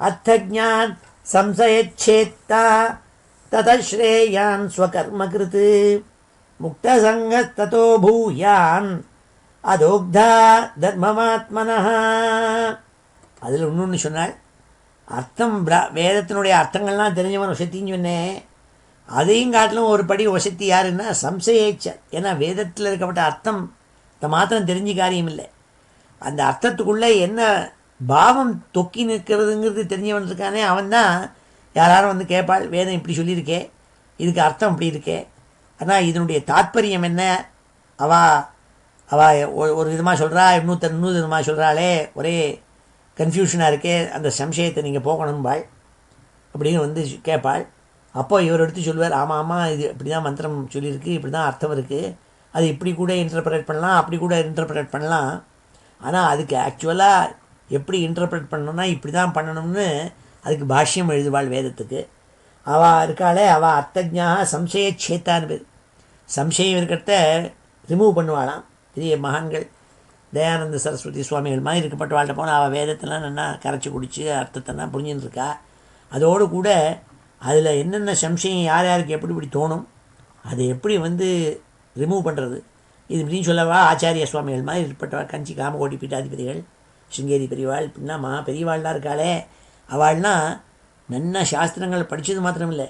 அர்த்தஜ்ஞான் சம்சயச்சேத்தா ததஸ்ரேயான் ஸ்வகர்மகிருத் முக்தசங்கஸ்ததோ பூயான் அதோக்தா தர்மமாத்மனः. அதில் இன்னொன்று சொன்னாள், அர்த்தம் வேதத்தினுடைய அர்த்தங்கள்லாம் தெரிஞ்சவன் வசத்தின்னு சொன்னேன். அதையும் காட்டிலும் ஒரு படி வசதி யாருன்னா சம்சயேச்ச. ஏன்னா வேதத்தில் இருக்கப்பட்ட அர்த்தம் மாத்திரம் தெரிஞ்ச காரியம் இல்லை, அந்த அர்த்தத்துக்குள்ளே என்ன பாவம் தொக்கி நிற்கிறதுங்கிறது தெரிஞ்சவன் இருக்கானே, அவன் தான் யாரும் வந்து கேட்பாள், வேதம் இப்படி சொல்லியிருக்கே, இதுக்கு அர்த்தம் இப்படி இருக்கே, ஆனால் இதனுடைய தாத்பரியம் என்ன, அவள் ஒரு விதமாக சொல்கிறா, இன்னொரு விதமாக சொல்கிறாளே, ஒரே கன்ஃபியூஷனாக இருக்கே, அந்த சம்சயத்தை நீங்கள் போகணும்பாள் அப்படின்னு வந்து கேட்பாள். அப்போ இவர் எடுத்து சொல்லுவார், ஆமாம் இது இப்படி தான் மந்திரம் சொல்லியிருக்கு, இப்படி தான் அர்த்தம் இருக்குது, அது இப்படி கூட இன்டர்பிரேட் பண்ணலாம், அப்படி கூட இன்டர்பிரேட் பண்ணலாம், ஆனால் அதுக்கு ஆக்சுவலாக எப்படி இன்டர்பிரேட் பண்ணணும்னா இப்படி தான் பண்ணணும்னு அதுக்கு பாஷ்யம் எழுதுவாள் வேதத்துக்கு. அவள் இருக்காளே, அவள் அர்த்தஜா சம்சய சேத்தான்னு பேர். சம்சயம் இருக்கிறத ரிமூவ் பண்ணுவாளாம். பெரிய மகான்கள் தயானந்த சரஸ்வதி சுவாமிகள் மாதிரி இருக்கப்பட்ட வாழ்க்கை போனால் அவள் வேதத்தெல்லாம் நல்லா கரைச்சி குடித்து அர்த்தத்தெல்லாம் புரிஞ்சுன்னு இருக்கா. அதோடு கூட அதில் என்னென்ன சம்சயம் யார் யாருக்கு எப்படி இப்படி தோணும், அதை எப்படி வந்து ரிமூவ் பண்ணுறது, இது இப்படின்னு சொல்லவா ஆச்சாரிய சுவாமிகள் மாதிரி இருப்பட்டவா, கஞ்சி காமகோடி பீட்டாதிபதிகள், சிங்கேரி பெரியவாள், பின்னா பெரியவாள்லாம் இருக்காளே, அவள்னா நல்ல சாஸ்திரங்கள் படித்தது மாத்திரமில்லை,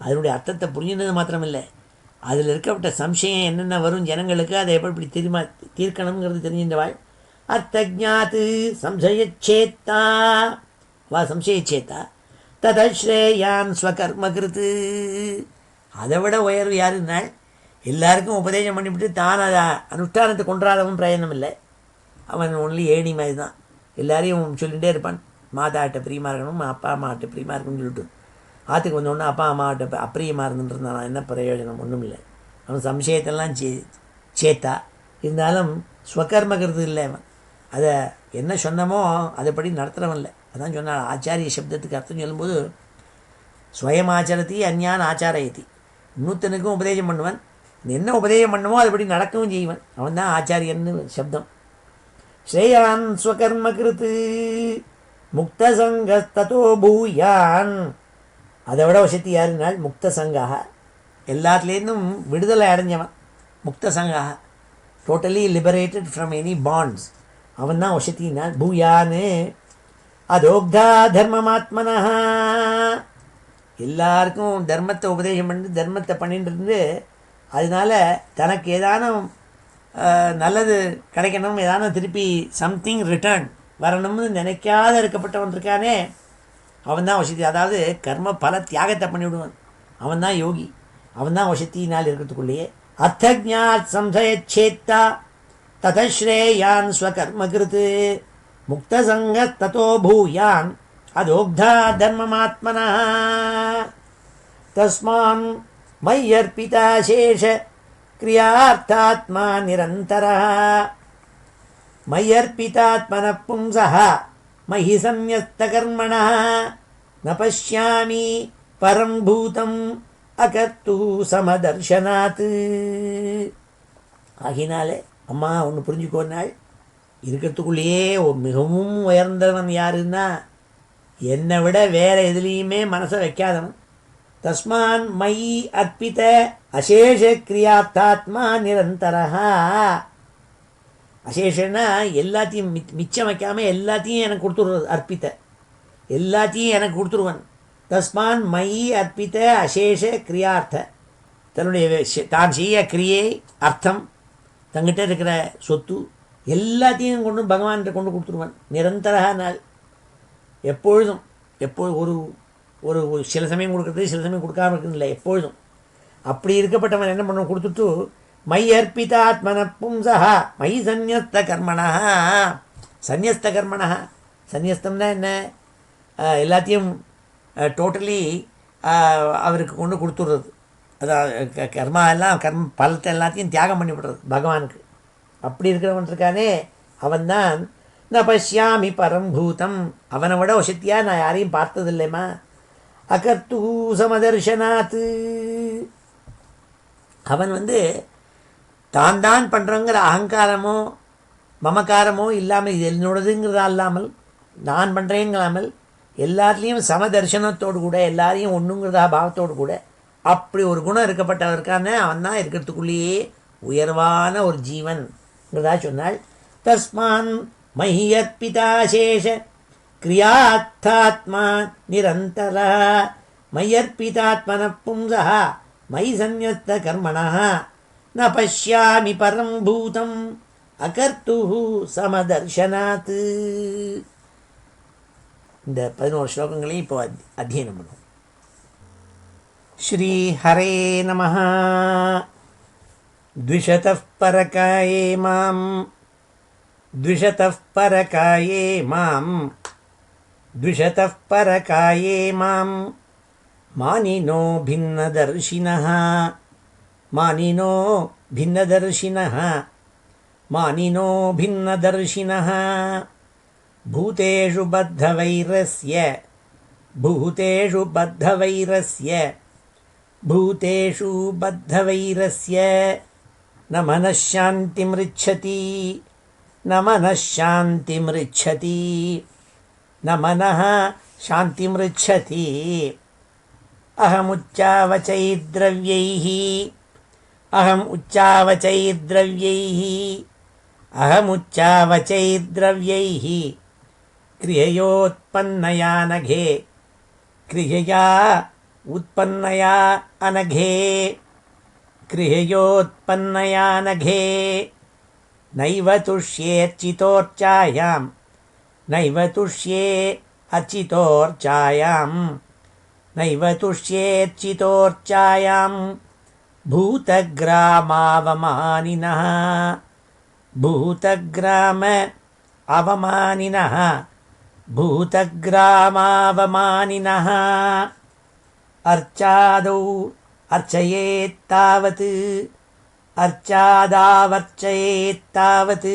அதனுடைய அர்த்தத்தை புரிஞ்சுனது மாத்திரமில்லை, அதில் இருக்கப்பட்ட சம்சயம் என்னென்ன வரும் ஜனங்களுக்கு, அதை எப்படி தீர்க்கணுங்கிறது தெரிஞ்சின்றவாள். அர்த்தஜாத்து சம்சயச்சேத்தா, வா சம்சயச்சேத்தா ததஸ்ரேயான் ஸ்வகர்மகிருத்து. அதை விட உயர்வு யாருன்னாள், எல்லாருக்கும் உபதேசம் பண்ணிவிட்டு தான் அதை அனுஷ்டானத்தை கொண்டாடவும் பிரயோஜனம் இல்லை, அவன் ஒன்லி ஏணி மாதிரி தான், எல்லாரையும் சொல்லிகிட்டே இருப்பான், மாதாட்ட பிரியமாக இருக்கணும், அப்பா அம்மாட்ட பிரியமாக இருக்கணும்னு சொல்லிட்டு ஆற்றுக்கு வந்தோடனே அப்பா அம்மாட்ட அப்பிரியமாக இருந்துருந்தான் என்ன பிரயோஜனம்? ஒன்றும் இல்லை. அவன் சம்சயத்தெல்லாம் சேத்தா இருந்தாலும் ஸ்வகர்மகிறது இல்லை. அவன் அதை என்ன சொன்னமோ அதைப்படி நடத்துகிறவன் இல்லை. அதான் சொன்னான் ஆச்சாரிய சப்தத்துக்கு அர்த்தம் சொல்லும்போது ஸ்வயமாச்சரத்தி அந்யான் ஆச்சாரயத்தி. இன்னொருத்தனுக்கும் உபதேசம் பண்ணுவன், என்ன உபதேசம் பண்ணுமோ அதுபடி நடக்கவும் செய்வன், அவன் தான் ஆச்சாரியன்னு சப்தம். ஸ்ரேயான் ஸ்வகர்மகிருத்து முக்தசங்கஸ்தோ பூயான். அதை விட வசதி யாருனால் முக்தசங்கா, எல்லாத்துலேருந்தும் விடுதலை அடைஞ்சவன். முக்தசங்கா, totally liberated from any bonds, அவன் தான் வசத்தினால். பூயான்னு அதோக்தா தர்மமாத்மனா, எல்லாருக்கும் தர்மத்தை உபதேசம் பண்ணி தர்மத்தை பண்ணிட்டு இருந்து அதனால தனக்கு ஏதானும் நல்லது கிடைக்கணும், ஏதானும் திருப்பி சம்திங் ரிட்டர்ன் வரணும்னு நினைக்காத இருக்கப்பட்டவன் இருக்கானே அவன் தான் வசதி. அதாவது கர்ம பல தியாகத்தை பண்ணிவிடுவான், அவன் தான் யோகி, அவன் தான் வசத்தினால் இருக்கிறதுக்குள்ளேயே. அர்த்தஜாத் சம்சயச்சேத்தா ததஸ்ரேயான் ஸ்வகர்மகிருத்து முக்தசங்க ததோ பூயான் அதோக்தா தர்மமாத்மனா. தஸ்மான் மய்யர்பிதா சேஷ கிரியார்த்தாத்மா நிரந்தரா. மய்யர்பிதாத்மன பும்சः மயி சந்நியஸ்தகர்மணः ந பஷ்யாமி பரம் பூதம் அகர்த்து சமதர்ஷனாத். ஆகினாலே அம்மா ஒன்று புரிஞ்சுக்கோனாள், இருக்கிறதுக்குள்ளேயே மிகவும் உயர்ந்தவன் யாருன்னா என்னை விட வேற எதுலேயுமே மனசை வைக்காதவன். தஸ்மான் மயி அர்ப்பித அசேஷ கிரியார்த்தாத்மா நிரந்தரா. அசேஷன்னா எல்லாத்தையும் மிச்சம் வைக்காமல் எல்லாத்தையும் எனக்கு கொடுத்துருவது. அர்ப்பித்த எல்லாத்தையும் எனக்கு கொடுத்துருவன். தஸ்மான் மயி அர்ப்பித்த அசேஷ கிரியார்த்த, தன்னுடைய தான் செய்ய கிரியை அர்த்தம் தங்கிட்ட இருக்கிற சொத்து எல்லாத்தையும் கொண்டு பகவான்கிட்ட கொண்டு கொடுத்துருவான். நிரந்தரா நாள் எப்பொழுதும், ஒரு ஒரு சில சமயம் கொடுக்குறது சில சமயம் கொடுக்காம இருக்கிறது இல்லை, எப்பொழுதும். அப்படி இருக்கப்பட்டவன் என்ன பண்ண கொடுத்துட்டு மை அர்ப்பிதாத்மன பும்சா மை சந்நியஸ்த கர்மணா. சந்நியஸ்த கர்மணா, சந்நியஸ்தம்னா என்ன? எல்லாத்தையும் டோட்டலி அவருக்கு கொண்டு கொடுத்துடுறது. அதான் கர்மா எல்லாம் பலத்தை எல்லாத்தையும் தியாகம் பண்ணி விடுறது பகவானுக்கு. அப்படி இருக்கிறவன் இருக்கானே அவன்தான் ந பஷ்யாமி பரம்பூதம். அவனை விட வசத்தியாக நான் யாரையும் பார்த்ததில்லைம்மா. அகர்த்து சமதர்ஷனாத்து. அவன் தான் பண்ணுறங்கிற அகங்காரமோ மமக்காரமோ இல்லாமல், இது என்னோடதுங்கிறதா இல்லாமல், நான் பண்ணுறேங்கிறாமல் எல்லாத்துலேயும் சமதர்ஷனத்தோடு கூட எல்லாரையும் ஒன்றுங்கிறதா பாவத்தோடு கூட அப்படி ஒரு குணம் இருக்கப்பட்டவருக்கான அவன் தான் இருக்கிறதுக்குள்ளேயே உயர்வான ஒரு ஜீவன்கிறதா சொன்னாள். தஸ்மான் மஹ்யர்ப்பிதாசேஷ கிரியாத்தாத்மா நிரந்தரா மய்யர்ப்பிதாத்மன பும்சः மயி சந்நியஸ்த கர்மணः ந பஷ்யாமி பரம் பூதம் அகர்த்து சமதர்ஷனாத். இந்த 11 ஸ்லோகங்களையும் இப்போ அத்தியனம் பண்ணுவோம். ஸ்ரீ ஹரே நமः. द्विषतः परकाये माम् द्विषतः परकाये माम् द्विषतः परकाये माम् मानिनो भिन्नदर्शिनः मानिनो भिन्नदर्शिनः मानिनो भिन्नदर्शिनः भूतेषु बद्धवैरस्य भूतेषु बद्धवैरस्य भूतेषु बद्धवैरस्य न मनःशान्तिमृच्छति न मनःशान्तिमृच्छति न मनः शान्तिमृच्छति. अहमुच्चावचैर्द्रव्यैः अहमुच्चावचैर्द्रव्यैः अहमुच्चावचैर्द्रव्यैः क्रिययोत्पन्नया नघे क्रियया उत्पन्नया अनघे क्रिययोत्पन्नया नघे नैव तुष्येऽर्चितोर्चायां नैव तुष्ये अर्चितोर्चायां नैव तुष्येऽर्चितोर्चायां भूतग्रामावमानिनः भूतग्राम अवमानिनः भूतग्रामावमानिनः. अर्चादौ अर्चयेत्तावत् अर्चादावर्चयेत्तावत्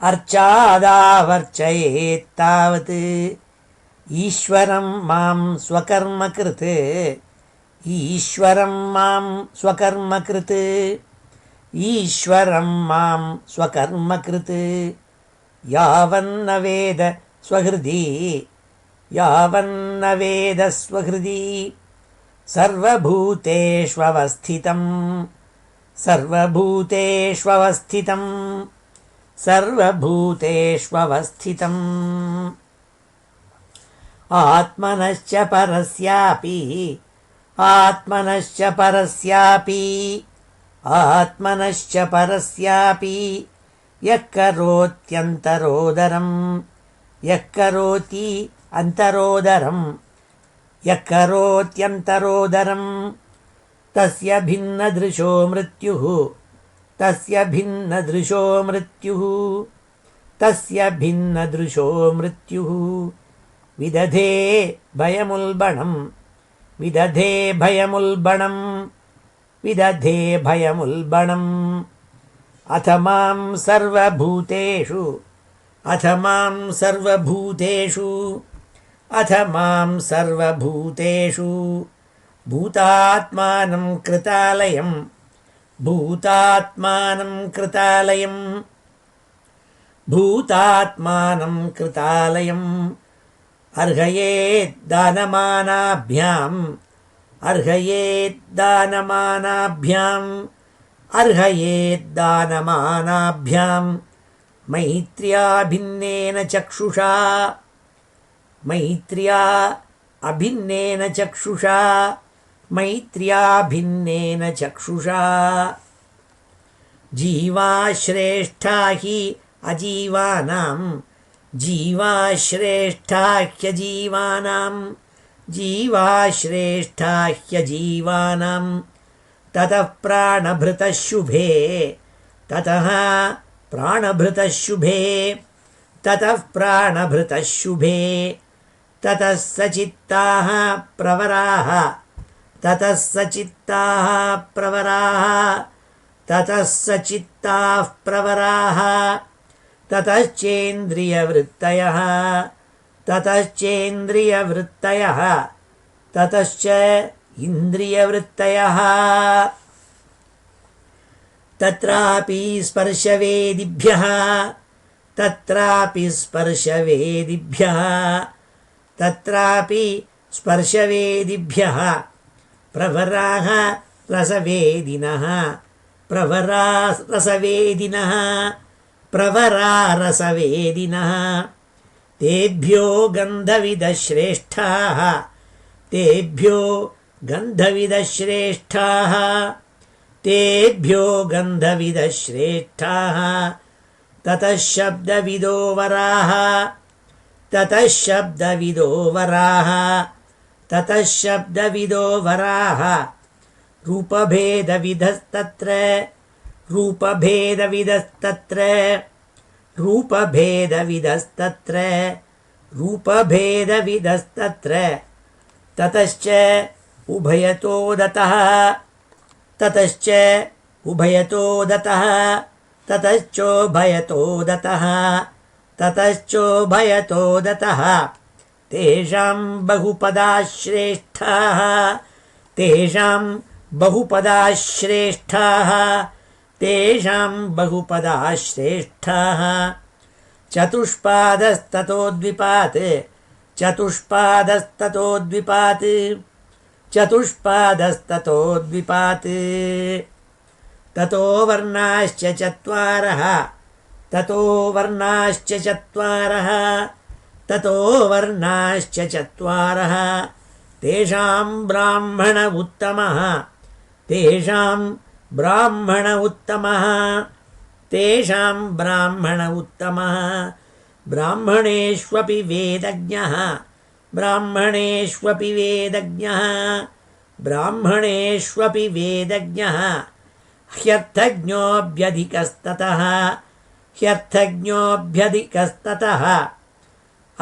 अर्चादावर्चयेत्तावत् ईश्वरं मां स्वकर्मकृत् ईश्वरं मां स्वकर्मकृत् ईश्वरं मां स्वकर्मकृत् यावन्न वेद स्वहृदि यावन्न वेद स्वहृदि सर्वभूतेष्वस्थितं सर्वभूतेष्वस्थितं सर्वभूतेष्वस्थितम् आत्मनश्च परस्यापि आत्मनश्च परस्यापि आत्मनश्च परस्यापि यः करोत्यन्तरोदरं यः करोति अन्तरोदरं यः करोत्यन्तरोदरं तस्य भिन्नदृशो मृत्युः तस्य भिन्नदृशो मृत्युः तस्य भिन्नदृशो मृत्युः विदधे भयमुल्बणं विदधे भयमुल्बणं विदधे भयमुल्बणम् अथ मां सर्वभूतेषु अथ मां सर्वभूतेषु अथ मां सर्वभूतेषु भूतात्मानं कृतालयं भूतात्मानं कृतालयं भूतात्मानं कृतालयम् अर्हयेद्दानमानाभ्याम् अर्हयेद्दानमानाभ्याम् अर्हयेद्दानमानाभ्याम् मैत्र्या भिन्नेन चक्षुषा मैत्र्या अभिन्नेन चक्षुषा मैत्र्या भिन्नेन चक्षुषा जीवाश्रेष्ठा हि अजीवानां जीवाश्रेष्ठा ह्यजीवानां जीवाश्रेष्ठा ह्यजीवानां ततः प्राणभृतः शुभे ततः प्राणभृतः शुभे ततः प्राणभृतः शुभे ततः सचित्ताः प्रवराः ततः सचित्ताः प्रवराः ततः सचित्ताः प्रवराः ततश्चेन्द्रियवृत्तयः ततश्चेन्द्रियवृत्तयः ततश्च इन्द्रियवृत्तयः तत्रापि स्पर्शवेदिभ्यः तत्रापि स्पर्शवेदिभ्यः तत्रापि स्पर्शवेदिभ्यः प्रवराः रसवेदिनः प्रवरा रसवेदिनः प्रवरा रसवेदिनः तेभ्यो गन्धविदः श्रेष्ठाः तेभ्यो गन्धविदः श्रेष्ठाः तेभ्यो गन्धविदः श्रेष्ठाः ततः शब्दविदो वराः ततः शब्दविदो वराः ततः शब्दविदो वराः रूपभेदविदस्तत्र रूपभेदविदस्तत्र रूपभेदविदस्तत्र रूपभेदविदस्तत्र ततश्च उभयतो दतः ततश्च उभयतो दतः ततश्चोभयतो दतः ततश्चोभयतो दतः तेषां बहुपदाश्रेष्ठाः तेषां बहुपदाश्रेष्ठाः तेषां बहुपदाश्रेष्ठाः चतुष्पादस्ततोद्विपात् चतुष्पादस्ततोद्विपात् चतुष्पादस्ततोद्विपात् ततो वर्णाश्च चत्वारः ततो वर्णाश्च चत्वारः ततो वर्णाश्च चत्वारः तेषां ब्राह्मण उत्तमः तेषां ब्राह्मण उत्तमः तेषां ब्राह्मण उत्तमः ब्राह्मणेष्वपि वेदज्ञः ब्राह्मणेष्वपि वेदज्ञः ब्राह्मणेष्वपि वेदज्ञः ह्यर्थज्ञोऽभ्यधिकस्ततः ह्यर्थज्ञोऽभ्यधिकस्ततः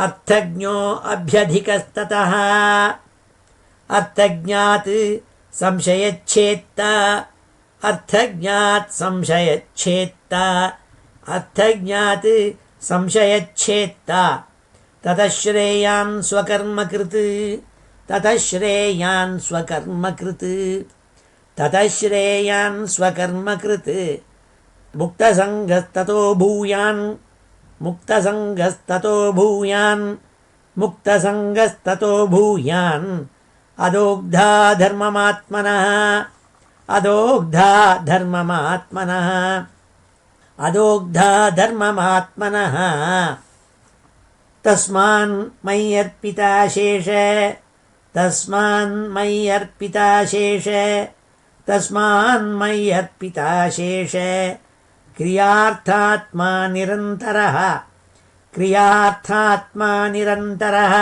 अर्थज्ञो अभ्यधिकस्ततः அர்த்தஜாத் சம்சயச்சேத்தா அர்த்தஜாத் சம்சயச்சேத்தா அர்த்தஜாத் சம்சயச்சேத்தா ததஸ்ரேயான் ஸ்வகர்மகிருத் ததஸ்ரேயான் ஸ்வகர்மகிருத் ததஸ்ரேயான் ஸ்வகர்மகிருத் முக்தசங்கஸ்ததோ பூயான் முக்தசங்கஸ்ததோ பூயான் முக்தசங்கஸ்ததோ பூயான் அதோக்தா தர்மமாத்மனः அதோக்தா தர்மமாத்மனः அதோக்தா தர்மமாத்மனः தஸ்மான் மய்யர்ப்பிதா சேஷ தஸ்மான் மய்யர்ப்பிதா சேஷ தஸ்மான் மய்யர்ப்பிதா சேஷ கிரியார்த்தாத்மா நிரந்தரः கிரியார்த்தாத்மா நிரந்தரः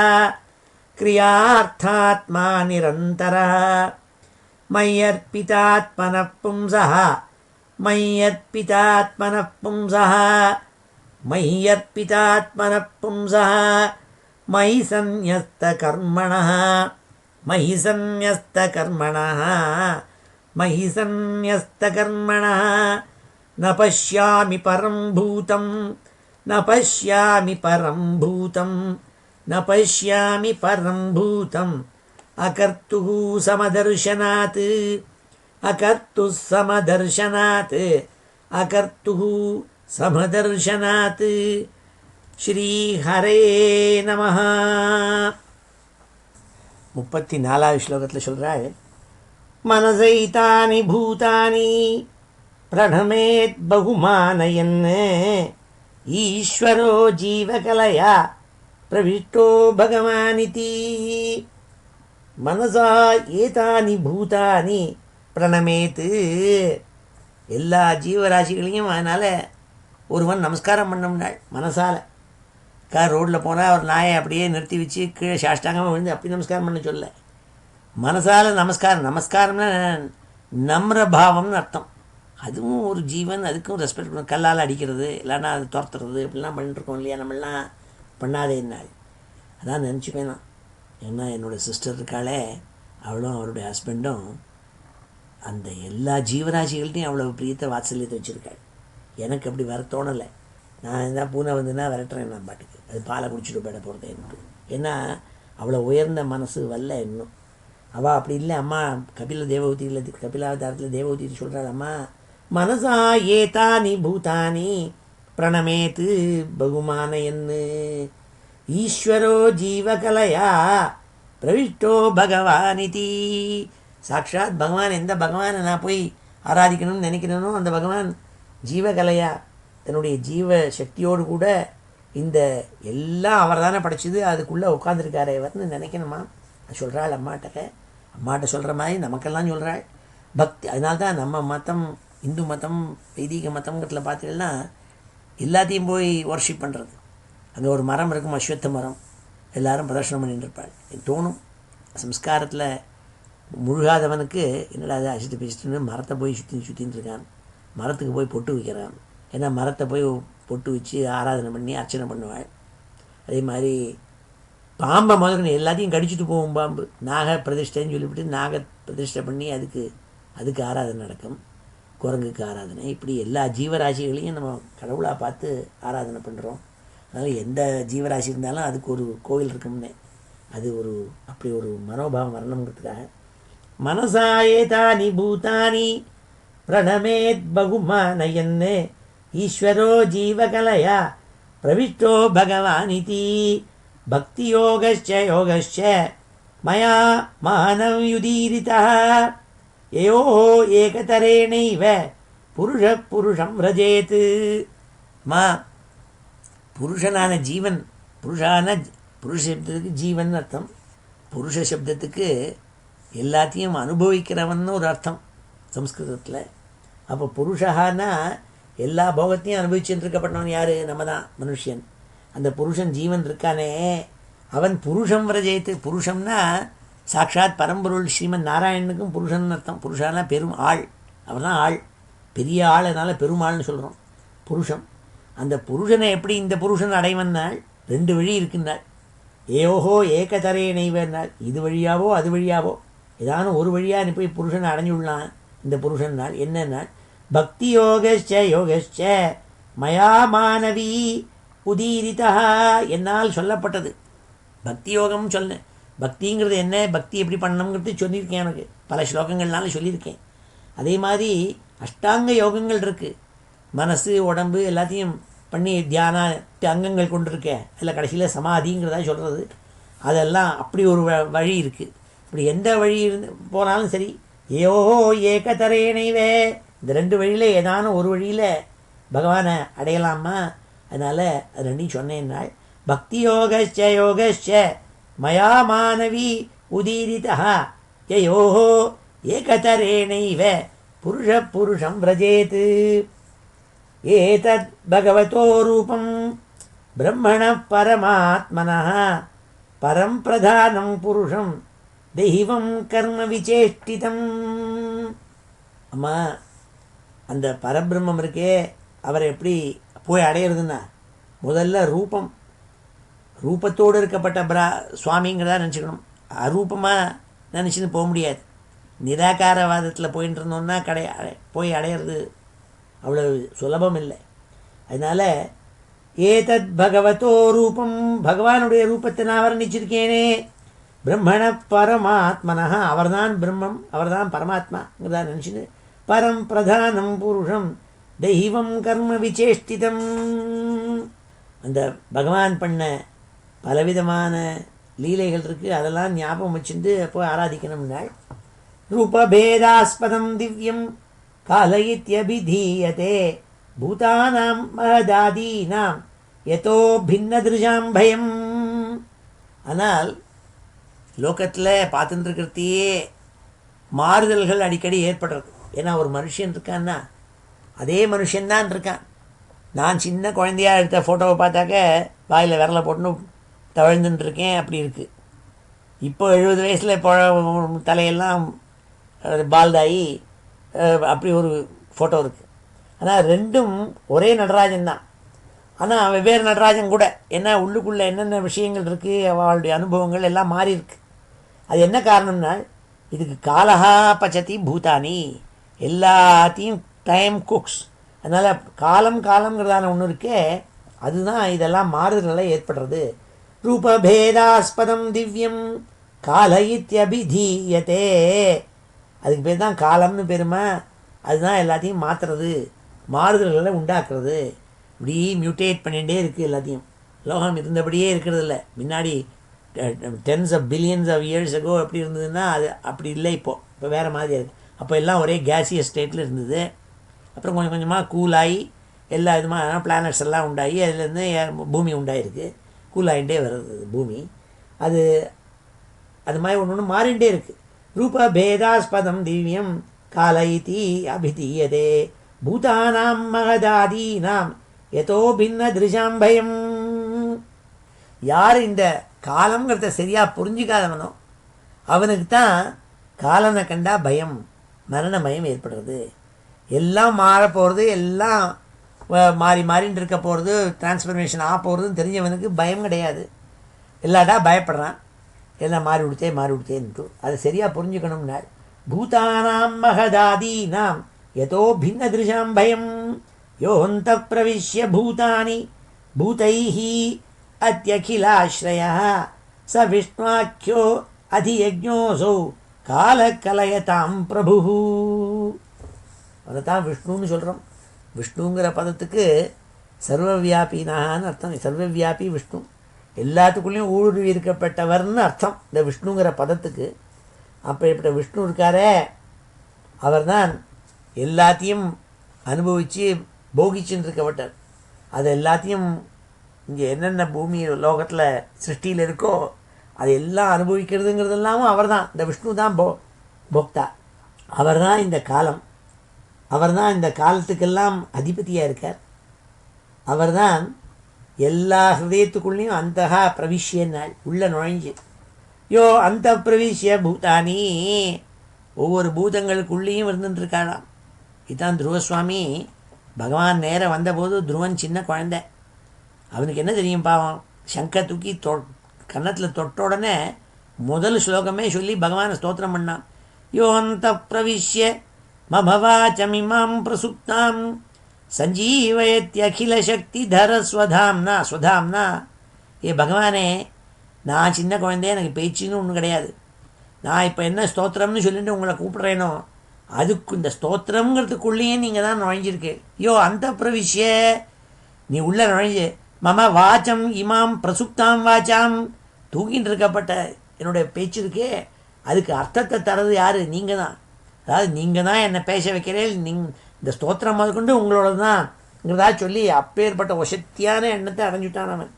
கிரியார்த்தாத்மா நிரந்தரः மய்யர்ப்பிதாத்மனः பும்சः மய்யர்ப்பிதாத்மனः பும்சः மய்யர்ப்பிதாத்மனः பும்சः மயி சந்நியஸ்தகர்மணः மயி சந்நியஸ்தகர்மணः மயி சந்நியஸ்தகர்மணः ந பஷ்யாமி பரம் பூதம் ந பஷ்யாமி பரம் பூதம் ந பஷ்யாமி பரம் பூதம் அகர்த்துः சமதர்சனாத் அகர்த்துः சமதர்சனாத் அகர்த்துः சமதர்சனாத் ஸ்ரீஹரே நமஹ. 34வது ஸ்லோகத்தில் சொல்கிறாள், மனசைதானி பூதானி பிரணமேத் பகுமானயன் ஈஸ்வரோ ஜீவகலயா பிரவிஷ்டோ பகவானிதி. மனசா ஏதானி பூதானி பிரணமேத்து, எல்லா ஜீவராசிகளையும் அதனால் ஒருவன் நமஸ்காரம் பண்ணோம்னாள் மனசால். ரோட்டில் போனால் ஒரு நாயை அப்படியே நிறுத்தி வச்சு கீழே சாஷ்டாங்கமாக விழுந்து அப்படி நமஸ்காரம் பண்ண சொல்ல, மனசால் நமஸ்காரம். நமஸ்காரம்னா நம்ர பாவம்னு அர்த்தம். அதுவும் ஒரு ஜீவன், அதுக்கும் ரெஸ்பெக்ட் பண்ணணும். கல்லால் அடிக்கிறது, இல்லைன்னா அது துரத்துறது, இப்படிலாம் பண்ணிட்டுருக்கோம் இல்லையா, நம்மளாம் பண்ணாதே நாள். அதான் நினச்சிப்பேன் நான். ஏன்னா என்னோடய சிஸ்டர் இருக்காளே, அவளும் அவருடைய ஹஸ்பண்டும் அந்த எல்லா ஜீவராசிகள்கிட்டையும் அவ்வளோ பிரியத்தை வாத்சல்யத்தை வச்சுருக்காள். எனக்கு அப்படி வர தோணலை. நான் என்ன பூனை வந்துன்னா விரட்டுறேன் நான் பாட்டுக்கு, அது பாலை குடிச்சிட்டு போயிட போகிறது எனக்கு. ஏன்னா அவ்வளோ உயர்ந்த மனசு வரல இன்னும். அவள் அப்படி இல்லை. அம்மா தேவகூதியில் கபிலாவதாரத்தில் தேவகூதி சொல்கிறாள், அம்மா மனசா ஏதானி பூதானி பிரணமேத்து பகுமானயன்னு ஈஸ்வரோ ஜீவகலையா பிரவிஷ்டோ பகவானிதி. சாட்சாத் பகவான், எந்த பகவானை நான் போய் ஆராதிக்கணும்னு நினைக்கிறேனோ அந்த பகவான் ஜீவகலையா, தன்னுடைய ஜீவ சக்தியோடு கூட இந்த எல்லாம் அவர் தானே படைச்சிது, அதுக்குள்ளே உட்காந்துருக்காரு இவர்னு நினைக்கணுமா. சொல்கிறாள் அம்மாட்ட சொல்கிற மாதிரி நமக்கெல்லாம் சொல்கிறாள். பக்தி. அதனால்தான் நம்ம மதம், இந்து மதம், வைதிக மதங்கிறதுல பார்த்தீங்கன்னா எல்லாத்தையும் போய் வர்ஷிப் பண்ணுறது. அங்கே ஒரு மரம் இருக்கும், அஸ்வத்த மரம், எல்லோரும் பிரதர்ஷனம் பண்ணிட்டு இருப்பாள். தோணும் சம்ஸ்காரத்தில் முழுகாதவனுக்கு என்னடா அது அசிட்டு பேசிட்டுன்னு மரத்தை போய் சுற்றின்னு இருக்கான். மரத்துக்கு போய் பொட்டு வைக்கிறான். ஏன்னா மரத்தை போய் பொட்டு வச்சு ஆராதனை பண்ணி அர்ச்சனை பண்ணுவாள். அதே மாதிரி பாம்பை முதல்ல எல்லாத்தையும் கடிச்சிட்டு போகும் பாம்பு. நாக பிரதிஷ்டைன்னு சொல்லிவிட்டு நாக பிரதிஷ்டை பண்ணி அதுக்கு ஆராதனை நடக்கும். குரங்குக்கு ஆராதனை. இப்படி எல்லா ஜீவராசிகளையும் நம்ம கடவுளாக பார்த்து ஆராதனை பண்ணுறோம். அதனால் எந்த ஜீவராசி இருந்தாலும் அதுக்கு ஒரு கோவில் இருக்கும்னே, அது ஒரு அப்படி ஒரு மனோபாவம் வரணுங்கிறதுக்காக மனசாயே தானி பூதானி பிரணமேத் பகுமானயன் ஈஸ்வரோ ஜீவகலையா பிரவிஷ்டோ பகவானிதி. பக்தி யோகஸ்ச மயா மானவ்யுதீரிதः யோ ஏகதரேணைவ புருஷம் ரஜேத். புருஷனான ஜீவன், புருஷ சப்தத்துக்கு ஜீவன் அர்த்தம். புருஷ சப்தத்துக்கு எல்லாத்தையும் அனுபவிக்கிறவன் ஒரு அர்த்தம் சம்ஸ்கிருதத்தில். அப்போ புருஷகானா எல்லா போகத்தையும் அனுபவிச்சுட்டு இருக்கப்பட்டவன் யார்? நம்ம தான் மனுஷன். அந்த புருஷன் ஜீவன் இருக்கானே, அவன் புருஷம் விரஜயத்து. புருஷம்னா சாட்சாத் பரம்பொருள் ஸ்ரீமன் நாராயணனுக்கும் புருஷன் அர்த்தம். புருஷானா பெரும் ஆள், அவர் தான் ஆள், பெரிய ஆள், அதனால் பெருமாள்னு சொல்கிறோம் புருஷம். அந்த புருஷனை எப்படி இந்த புருஷன் அடைவன்னாள்? 2 வழி இருக்குன்னாள். ஏயோஹோ ஏகதரேனைவனால் இது வழியாவோ அது வழியாவோ ஏதான ஒரு வழியாக நீ போய் புருஷனை அடைஞ்சுள்ளான். இந்த புருஷனால் என்னன்னா பக்தி யோகச்ச யோகச்ச மயா மானவி உதீரிதா, என்னால் சொல்லப்பட்டது. பக்தி யோகம் சொன்னேன். பக்திங்கிறது என்ன, பக்தி எப்படி பண்ணணுங்கிறது சொல்லியிருக்கேன். எனக்கு பல ஸ்லோகங்கள்னால சொல்லியிருக்கேன். அதே மாதிரி அஷ்டாங்க யோகங்கள் இருக்குது. மனசு உடம்பு எல்லாத்தையும் பண்ணி தியான அங்கங்கள் கொண்டு இருக்கேன். அதில் கடைசியில் சமாதிங்கிறதா சொல்கிறது. அதெல்லாம் அப்படி ஒரு வழி இருக்குது. இப்படி எந்த வழி போனாலும் சரி, ஏயோஹோ ஏகதரேனைவே, இந்த ரெண்டு வழியில் ஏதான ஒரு வழியில் பகவானை அடையலாமா. அதனால் அது ரெண்டையும் சொன்னேன்னால் பக்தி யோகச்ச யோகச்ச மயா மானவி உதீரிதா யயோஹோ ஏகதரேணைவ புருஷ புருஷம் விரஜேத் ஏதத் பகவதோ ரூபம் பிரம்மண பரமாத்மனः பரம் பிரதானம் புருஷம் தெய்வம் கர்ம விசேஷ்டிதம். அம்மா, அந்த பரபிரம்மம் இருக்கே, அவரை எப்படி போய் அடையிறதுன்னா முதல்ல ரூபம், ரூபத்தோடு இருக்கப்பட்ட சுவாமிங்கிறதா நினச்சிக்கணும். அரூபமாக நினச்சின்னு போக முடியாது. நிராகாரவாதத்தில் போயின்னு இருந்தோம்னா போய் அடையிறது அவ்வளோ சுலபம் இல்லை. அதனால் ஏதத் பகவதோ ரூபம், பகவானுடைய ரூபத்தை நான் வர்ணிச்சிருக்கேனே, பிரம்மண பரமாத்மனः, அவர்தான் பிரம்மம், அவர்தான் பரமாத்மாங்கிறதா நினச்சின்னு பரம் பிரதானம் புருஷம் தெய்வம் கர்ம விசேஷ்டிதம். அந்த பகவான் பண்ண பலவிதமான லீலைகள் இருக்குது. அதெல்லாம் ஞாபகம் வச்சுட்டு போய் ஆராதிக்கணும்னாள். ரூபபேதாஸ்பதம் திவ்யம் காலயித்யபிதீயதே பூதானாம் மகதாதீனாம் யதோ பின்னதிருஷாம் பயம். ஆனால் லோகத்தில் பார்த்துட்டு இருக்கிறதையே மாறுதல்கள் அடிக்கடி ஏற்படுறது. ஏன்னா ஒரு மனுஷன் இருக்கான்னா அதே மனுஷன்தான் இருக்கான். நான் சின்ன குழந்தையாக எடுத்த ஃபோட்டோவை பார்த்தாக்க வாயில் விரலை போட்டுன்னு தவழ்ந்துட்டுருக்கேன், அப்படி இருக்குது. இப்போ 70 வயசில் இப்போ தலையெல்லாம் பால்தாயி அப்படி ஒரு ஃபோட்டோ இருக்குது. ஆனால் ரெண்டும் ஒரே நடராஜன் தான். ஆனால் வெவ்வேறு நடராஜன் கூட. ஏன்னா உள்ளுக்குள்ளே என்னென்ன விஷயங்கள் இருக்குது, அவளுடைய அனுபவங்கள் எல்லாம் மாறி இருக்கு. அது என்ன காரணம்னா, இதுக்கு காலஹா பச்சதி பூதானி, எல்லாத்தையும் டைம் குக்ஸ். அதனால் காலங்கிறதான ஒன்று இருக்கே, அதுதான் இதெல்லாம் மாறுதல்களை ஏற்படுறது. ரூபபேதாஸ்பதம் திவ்யம் காலயித்யபிதீயதே, அதுக்கு பேர் தான் காலம்னு பெருமை. அதுதான் எல்லாத்தையும் மாற்றுறது, மாறுதல்களை உண்டாக்குறது. இப்படி மியூட்டேட் பண்ணிகிட்டே இருக்குது எல்லாத்தையும். லோகம் இருந்தபடியே இருக்கிறது இல்லை. முன்னாடி tens of billions of years ago எப்படி இருந்ததுன்னா அது அப்படி இல்லை. இப்போ வேறு மாதிரி இருக்குது. அப்போ எல்லாம் ஒரே கேசியஸ் ஸ்டேட்டில் இருந்தது. அப்புறம் கொஞ்சம் கொஞ்சமாக கூலாகி எல்லா விதமான பிளானட்ஸ் எல்லாம் உண்டாகி அதுலேருந்து பூமி உண்டாயிருக்கு. கூலாகிட்டே வருது பூமி. அது மாதிரி ஒன்று ஒன்று மாறிகிட்டே இருக்குது. ரூபபேதாஸ்பதம் திவ்யம் காலயிதி அபிதீயதே பூதானாம் மகதாதீனாம் யதோ பின்ன திருஷாம் பயம். யார் இந்த காலங்கிறத சரியாக புரிஞ்சிக்காதவனோ அவனுக்கு தான் காலனை கண்டா பயம், மரணமயம் ஏற்படுறது. எல்லாம் மாறப்போகிறது, எல்லாம் மாறின்னு இருக்க போகிறது, டிரான்ஸ்ஃபர்மேஷன் ஆக போகிறதுன்னு தெரிஞ்சவனுக்கு பயம் கிடையாது. எல்லாட்டா பயப்படுறான். எல்லாம் மாறி விடுத்தேன்ட்டு அதை சரியாக புரிஞ்சுக்கணும்னா பூதானாம் மகதாதீனாம் யதோ பின்ன திருஷாம் பயம் யோந்த பிரவிஷ்ய பூதானி பூதைஹி அத்யகிலாஸ்ரயः ச விஷ்ணுவாக்கியோ அதியஜ்ஞோசௌ காலக்கலயதாம் பிரபு. அதை தான் விஷ்ணுன்னு சொல்கிறோம். விஷ்ணுங்கிற பதத்துக்கு சர்வவியாபினான்னு அர்த்தம். சர்வவியாபி விஷ்ணு, எல்லாத்துக்குள்ளேயும் ஊடுருவி இருக்கப்பட்டவர்னு அர்த்தம் இந்த விஷ்ணுங்கிற பதத்துக்கு. அப்படிப்பட்ட விஷ்ணு இருக்காரே, அவர் தான் எல்லாத்தையும் அனுபவித்து போகிச்சுன்னு இருக்கப்பட்டார். அது எல்லாத்தையும் இங்கே என்னென்ன பூமி லோகத்தில் சிருஷ்டியில் இருக்கோ அது எல்லாம் அனுபவிக்கிறதுங்கிறதெல்லாமும் அவர் தான். இந்த விஷ்ணு தான் போக்தா. அவர் தான் இந்த காலம், அவர் தான் இந்த காலத்துக்கெல்லாம் அதிபதியாக இருக்கார். அவர் தான் எல்லா ஹிருதயத்துக்குள்ளேயும் அந்தகா பிரவிஷ்யன்னாள், உள்ள நுழைஞ்சு. யோ அந்த பிரவிஷ்ய பூதானி, ஒவ்வொரு பூதங்களுக்குள்ளேயும் இருந்துட்டுருக்காளாம். இதுதான் துருவசுவாமி. பகவான் நேரம் வந்தபோது துருவன் சின்ன குழந்தை. அவனுக்கு என்ன தெரியும் பாவம், சங்கை தூக்கி கன்னத்தில் தொட்ட உடனே முதல் ஸ்லோகமே சொல்லி பகவானை ஸ்தோத்திரம் பண்ணான். யோந்த பிரவிஷ்ய மபவாச்சமிமாம் பிரசுப்தாம் சஞ்சீவயத்யகில சக்தி தர ஸ்வதாம்னா ஸ்வதாம்னா. ஏ பகவானே, நான் சின்ன குழந்தைய, எனக்கு பேச்சுன்னு ஒன்றும் கிடையாது. நான் இப்போ என்ன ஸ்தோத்திரம்னு சொல்லிட்டு உங்களை கூப்பிட்றேனோ அதுக்கு இந்த ஸ்தோத்திரங்கிறதுக்குள்ளேயே நீங்கள் தான் நுழைஞ்சிருக்கு. யோ அந்த பிரவிஷ்ய, நீ உள்ளே நுழைஞ்சு மம வாச்சம் இமாம் பிரசுப்தாம் வாச்சாம், தூங்கிட்டு இருக்கப்பட்ட என்னுடைய பேச்சு இருக்கே அதுக்கு அர்த்தத்தை தரது யார்? நீங்கள் தான். அதாவது நீங்கள் தான் என்னை பேச வைக்கிறேன். இந்த ஸ்தோத்திரம் முதற்கொண்டு உங்களோட தான்ங்கிறதா சொல்லி அப்பேற்பட்ட வசத்தியான எண்ணத்தை அடைஞ்சுட்டான் அவன்.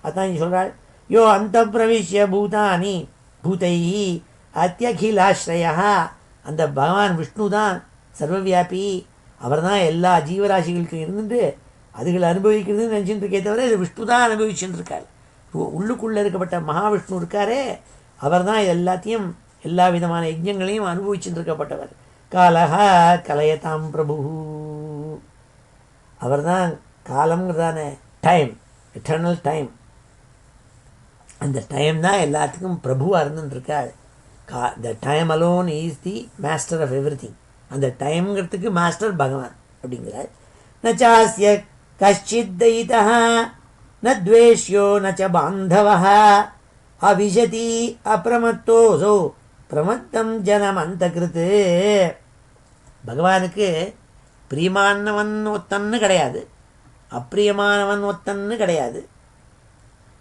அதான் நீ சொல்கிறாள், யோ அந்த பிரவிஷ்ய பூதானி பூதை அத்தியகிலாஸ்ரயா. அந்த பகவான் விஷ்ணு தான் சர்வவியாபி. அவர் தான் எல்லா ஜீவராசிகளுக்கும் இருந்துட்டு அதுகளை அனுபவிக்கிறதுன்னு நினச்சிட்டு இருக்கே தவிர இது விஷ்ணு தான் அனுபவிச்சுட்டு இருக்கார். உள்ளுக்குள்ளே இருக்கப்பட்ட மகாவிஷ்ணு இருக்காரே அவர் தான் எல்லாத்தையும் எல்லா விதமான யஜ்ஞங்களையும் அனுபவிச்சுட்டு இருக்கப்பட்டவர். காலஹா கலயதாம் பிரபு. அவர் தான் காலம்ங்கிறதான டைம், எட்டர்னல் டைம். அந்த டைம் தான் எல்லாத்துக்கும் பிரபுவாக இருந்துருக்காள். The time alone is the master of everything. அந்த டைம்ங்கிறதுக்கு மாஸ்டர் பகவான் அப்படிங்கிறார். நச்சாஸ்ய கஷ்டித் தைதா ந துவேஷ்யோ நச்ச பாந்தவः அவிஷதி அப்பிரமத்தோசோ பிரமத்தம் ஜனம் அந்த கிருத்து. பகவானுக்கு பிரியமானவன் ஒத்தன்னு கிடையாது, அப்பிரியமானவன் ஒத்தன்னு கிடையாது.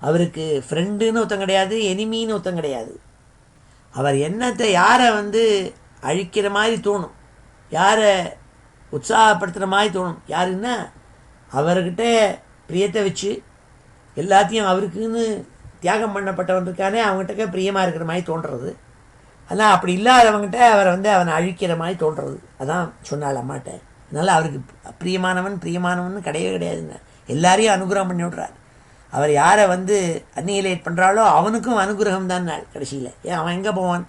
அவருக்கு ஃப்ரெண்டுன்னு ஒருத்தன் கிடையாது, எனிமின்னு ஒருத்தன் கிடையாது. அவர் எண்ணத்தை யாரை அழிக்கிற மாதிரி தோணும், யாரை உற்சாகப்படுத்துகிற மாதிரி தோணும். யாருன்னா அவர்கிட்ட பிரியத்தை வச்சு எல்லாத்தையும் அவருக்குன்னு தியாகம் பண்ணப்பட்டவன் இருக்கானே அவங்ககிட்ட பிரியமாக இருக்கிற மாதிரி தோன்றுறது. ஆனால் அப்படி இல்லாதவங்ககிட்ட அவரை அவனை அழிக்கிற மாதிரி தோன்றுறது. அதான் சொன்னாள் அம்மாட்ட. அதனால் அவருக்கு பிரியமானவன் கிடையவே கிடையாதுங்க. எல்லாரையும் அனுகிரகம் பண்ணி விட்றார். அவர் யாரை அன்னியலேட் பண்ணுறாளோ அவனுக்கும் அனுகிரகம் தான் நாள் கடைசியில். ஏன் அவன் எங்கே போவான்?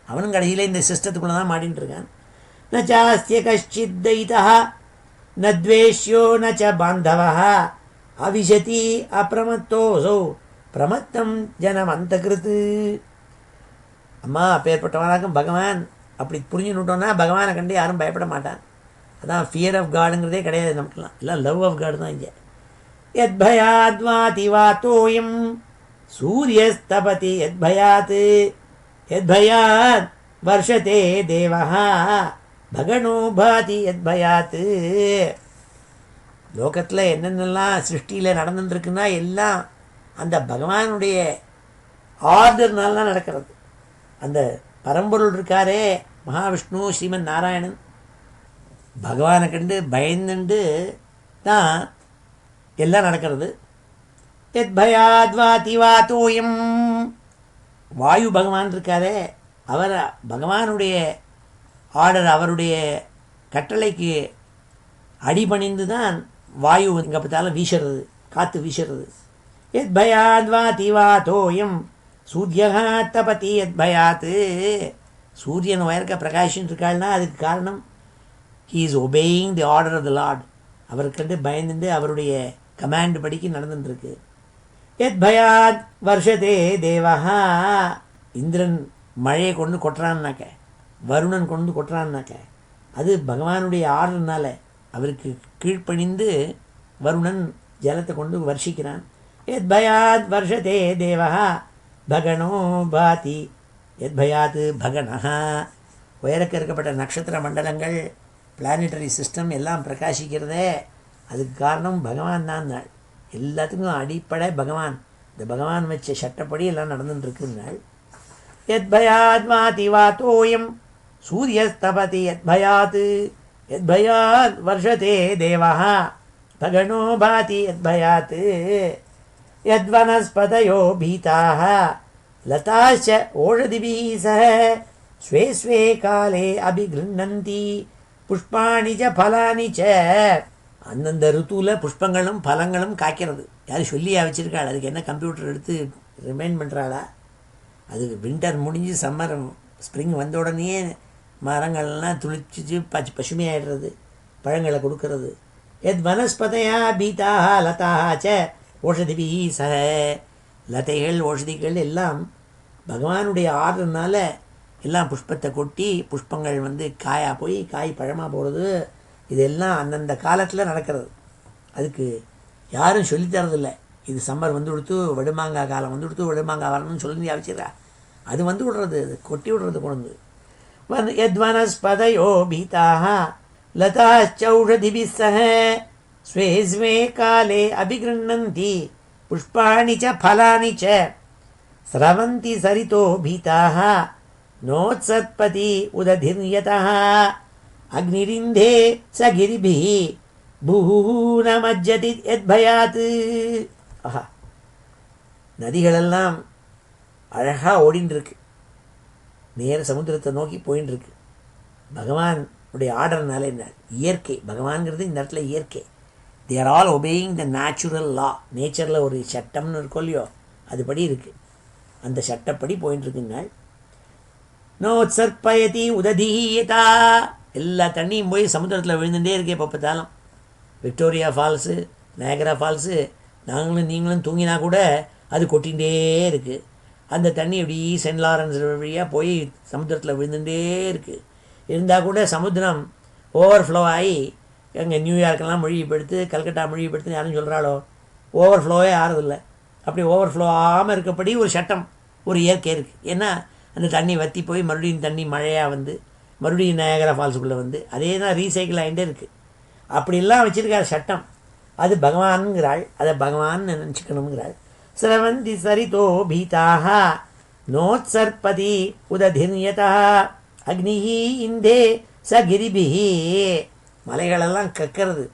அவனும் கடைசியில் இந்த சிஸ்டத்துக்குள்ளே தான் மாட்டின்னு இருக்கான். ந சாஸ்திய கஷ்டித் தைதா ந துவேஷ்யோ நச்ச பாந்தவः அவிஷதி அப்பிரமத்தோசோ பிரமத்தம் ஜனம் அந்த கிருத்து. அம்மா அப்பேற்பட்டவனாக்கும் பகவான் அப்படி புரிஞ்சுன்னுட்டோன்னா பகவானை கண்டு யாரும் பயப்பட மாட்டான். அதான் ஃபியர் ஆஃப் காடுங்கிறதே கிடையாது நமக்குலாம். எல்லாம் லவ் ஆஃப் காடு தான் இங்கே. யத்பயாத்வாதி வாத்தோயம் சூரியஸ்தபதி யத்பயாத் யத்பயாத் வர்ஷதே தேவः பகனோ பாதி யத்பயாத். லோகத்தில் என்னென்னலாம் சிருஷ்டியில் நடந்துட்டுருக்குன்னா எல்லாம் அந்த பகவானுடைய ஆர்டர்னால தான் நடக்கிறது. அந்த பரம்பொருள் இருக்காரே மகாவிஷ்ணு ஸ்ரீமன் நாராயணன், பகவானை கண்டு பயந்துண்டு தான் எல்லாம் நடக்கிறது. எத் பயாத்வாதி வாத்தோயம். வாயு பகவான் இருக்காரே அவர் பகவானுடைய ஆர்டர், அவருடைய கட்டளைக்கு அடிபணிந்து தான் வாயு எங்கே பார்த்தாலும் வீசுறது, காற்று வீசுறது. எத் பயாத்வாதி வாத்தோயம் சூரியகா தபதி எத் பயாத். சூரியன் உயர்க்க பிரகாஷன் இருக்காள்னா அதுக்கு காரணம் he is obeying the order of the lord. அவருக்கு பயந்துட்டு அவருடைய கமாண்ட் படிக்கு நடந்துட்டுருக்கு. எத் பயாத் வர்ஷதே தேவஹா. இந்திரன் மழையை கொண்டு கொட்டுறான்னாக்க, வருணன் கொண்டு கொட்டுறான்னாக்க அது பகவானுடைய ஆர்டர்னால அவருக்கு கீழ்ப்பணிந்து வருணன் ஜலத்தை கொண்டு வர்ஷிக்கிறான். எத் பயாத் வர்ஷதே தேவஹா பகனோ பாதி எத் பயாத் பகனஹா. உயரக்க இருக்கப்பட்ட நட்சத்திர மண்டலங்கள், பிளானிட்டரி சிஸ்டம் எல்லாம் பிரகாசிக்கிறதே அதுக்கு காரணம் பகவான் தான். நாள் எல்லாத்துக்கும் அடிப்படை பகவான். இந்த பகவான் வச்ச சட்டப்படி எல்லாம் நடந்துட்டுருக்குன்னாள். எத் பயாத் வாதி வாத்தோயம் சூரியஸ்தபதி எத் பயாத் எத் பயாத் வர்ஷதே தேவஹா பகனோ பாதி எத் பயாத் யத்வனஸ்பதயோ பீதாः லதாச்ச ஓஷதிபிः சஹ ஸ்வே ஸ்வே காலே அபிகிருண்ணந்தி புஷ்பாணி ச பலானி ச. அந்தந்த ருத்துவில் புஷ்பங்களும் பழங்களும் காய்க்கிறது. யாரும் சொல்லியா வச்சுருக்காள்? அதுக்கு என்ன கம்ப்யூட்டர் எடுத்து ரிமைண்ட் பண்ணுறாளா? அது வின்டர் முடிஞ்சு சம்மர் ஸ்ப்ரிங் வந்த உடனே மரங்கள்லாம் துளிச்சிச்சு பசுமையாயிடுறது, பழங்களை கொடுக்கறது. எத் வனஸ்பதையா பீதாக லதாக ச ஓஷதிபிஹி சஹ லதைகள் ஓஷதிகள் எல்லாம் பகவானுடைய ஆர்டர்னால எல்லாம் புஷ்பத்தை கொட்டி புஷ்பங்கள் காயாக போய் காய் பழமாக போகிறது. இதெல்லாம் அந்தந்த காலத்தில் நடக்கிறது. அதுக்கு யாரும் சொல்லித்தரதில்லை. இது சம்மர் கொடுத்து வடுமாங்காய் காலம் கொடுத்து வடுமாங்காய் வரணும்னு சொல்லி அவசியரா. அது விடுறது, அது கொட்டி விடுறது கொண்டு. யத்வனஸ்பதயோ பீதாக லதாச்சௌஷதிபிः சஹ ஸ்வே ஸ்வே காலே அபிகிருண்ணந்தி புஷ்பாணி ச ஃபலானி ச ஸ்ரவந்தி சரிதோ பீதாக நோத்சத்பதி உததிர்யதः அக்னிரிந்தே ச கிரிபிः பூநமஜ்ஜதி யத்பயாத். ஆஹா, நதிகளெல்லாம் அழகாக ஓடின்னு இருக்கு, நேர சமுத்திரத்தை நோக்கி போயின்னு இருக்கு. பகவானுடைய ஆர்டர்னால என்ன, இயற்கை பகவான்கிறது இந்த இடத்துல இயற்கை. They are all obeying the natural law. நேச்சரில் ஒரு சட்டம்னு இருக்கோ இல்லையோ, அதுபடி இருக்குது. அந்த சட்டப்படி போயின்னு இருக்குங்க. நோத்சர்பயதி உததீயதா, எல்லா தண்ணியும் போய் சமுத்திரத்தில் விழுந்துட்டே இருக்கே. இப்போ பார்த்தாலும் விக்டோரியா ஃபால்ஸு, நயகரா ஃபால்ஸு, நாங்களும் நீங்களும் தூங்கினா கூட அது கொட்டிகிட்டே இருக்குது. அந்த தண்ணி எப்படி சென்ட் லாரன்ஸ் வழியாக போய் சமுத்திரத்தில் விழுந்துட்டே இருக்குது. இருந்தால் கூட சமுத்திரம் ஓவர்ஃப்ளோ ஆகி எங்கள் நியூயார்க்கெல்லாம் மொழியப்படுத்து, கல்கட்டா மொழியப்படுத்துன்னு யாரும் சொல்கிறாளோ, ஓவர்ஃப்ளோவே ஆறதில்லை. அப்படி ஓவர்ஃப்ளோ ஆகாமல் இருக்கப்படி ஒரு சட்டம், ஒரு இயற்கை இருக்குது. ஏன்னா அந்த தண்ணி வற்றி போய் மறுபடியும் தண்ணி மழையாக மறுபடியும் நயகரா ஃபால்ஸுக்குள்ளே அதே தான் ரீசைக்கிள் ஆகிட்டே இருக்குது. அப்படிலாம் வச்சுருக்கார் சட்டம். அது பகவானுங்கிறாள், அதை பகவான் நினச்சிக்கணுங்கிறாள். ஸ்ரவந்தி சரிதோ பீதாக நோத்சர்பதி உததிர்யதா அக்னிஹி இந்தே ச கிரிபிஹி. மலைகளெல்லாம் கக்கிறது,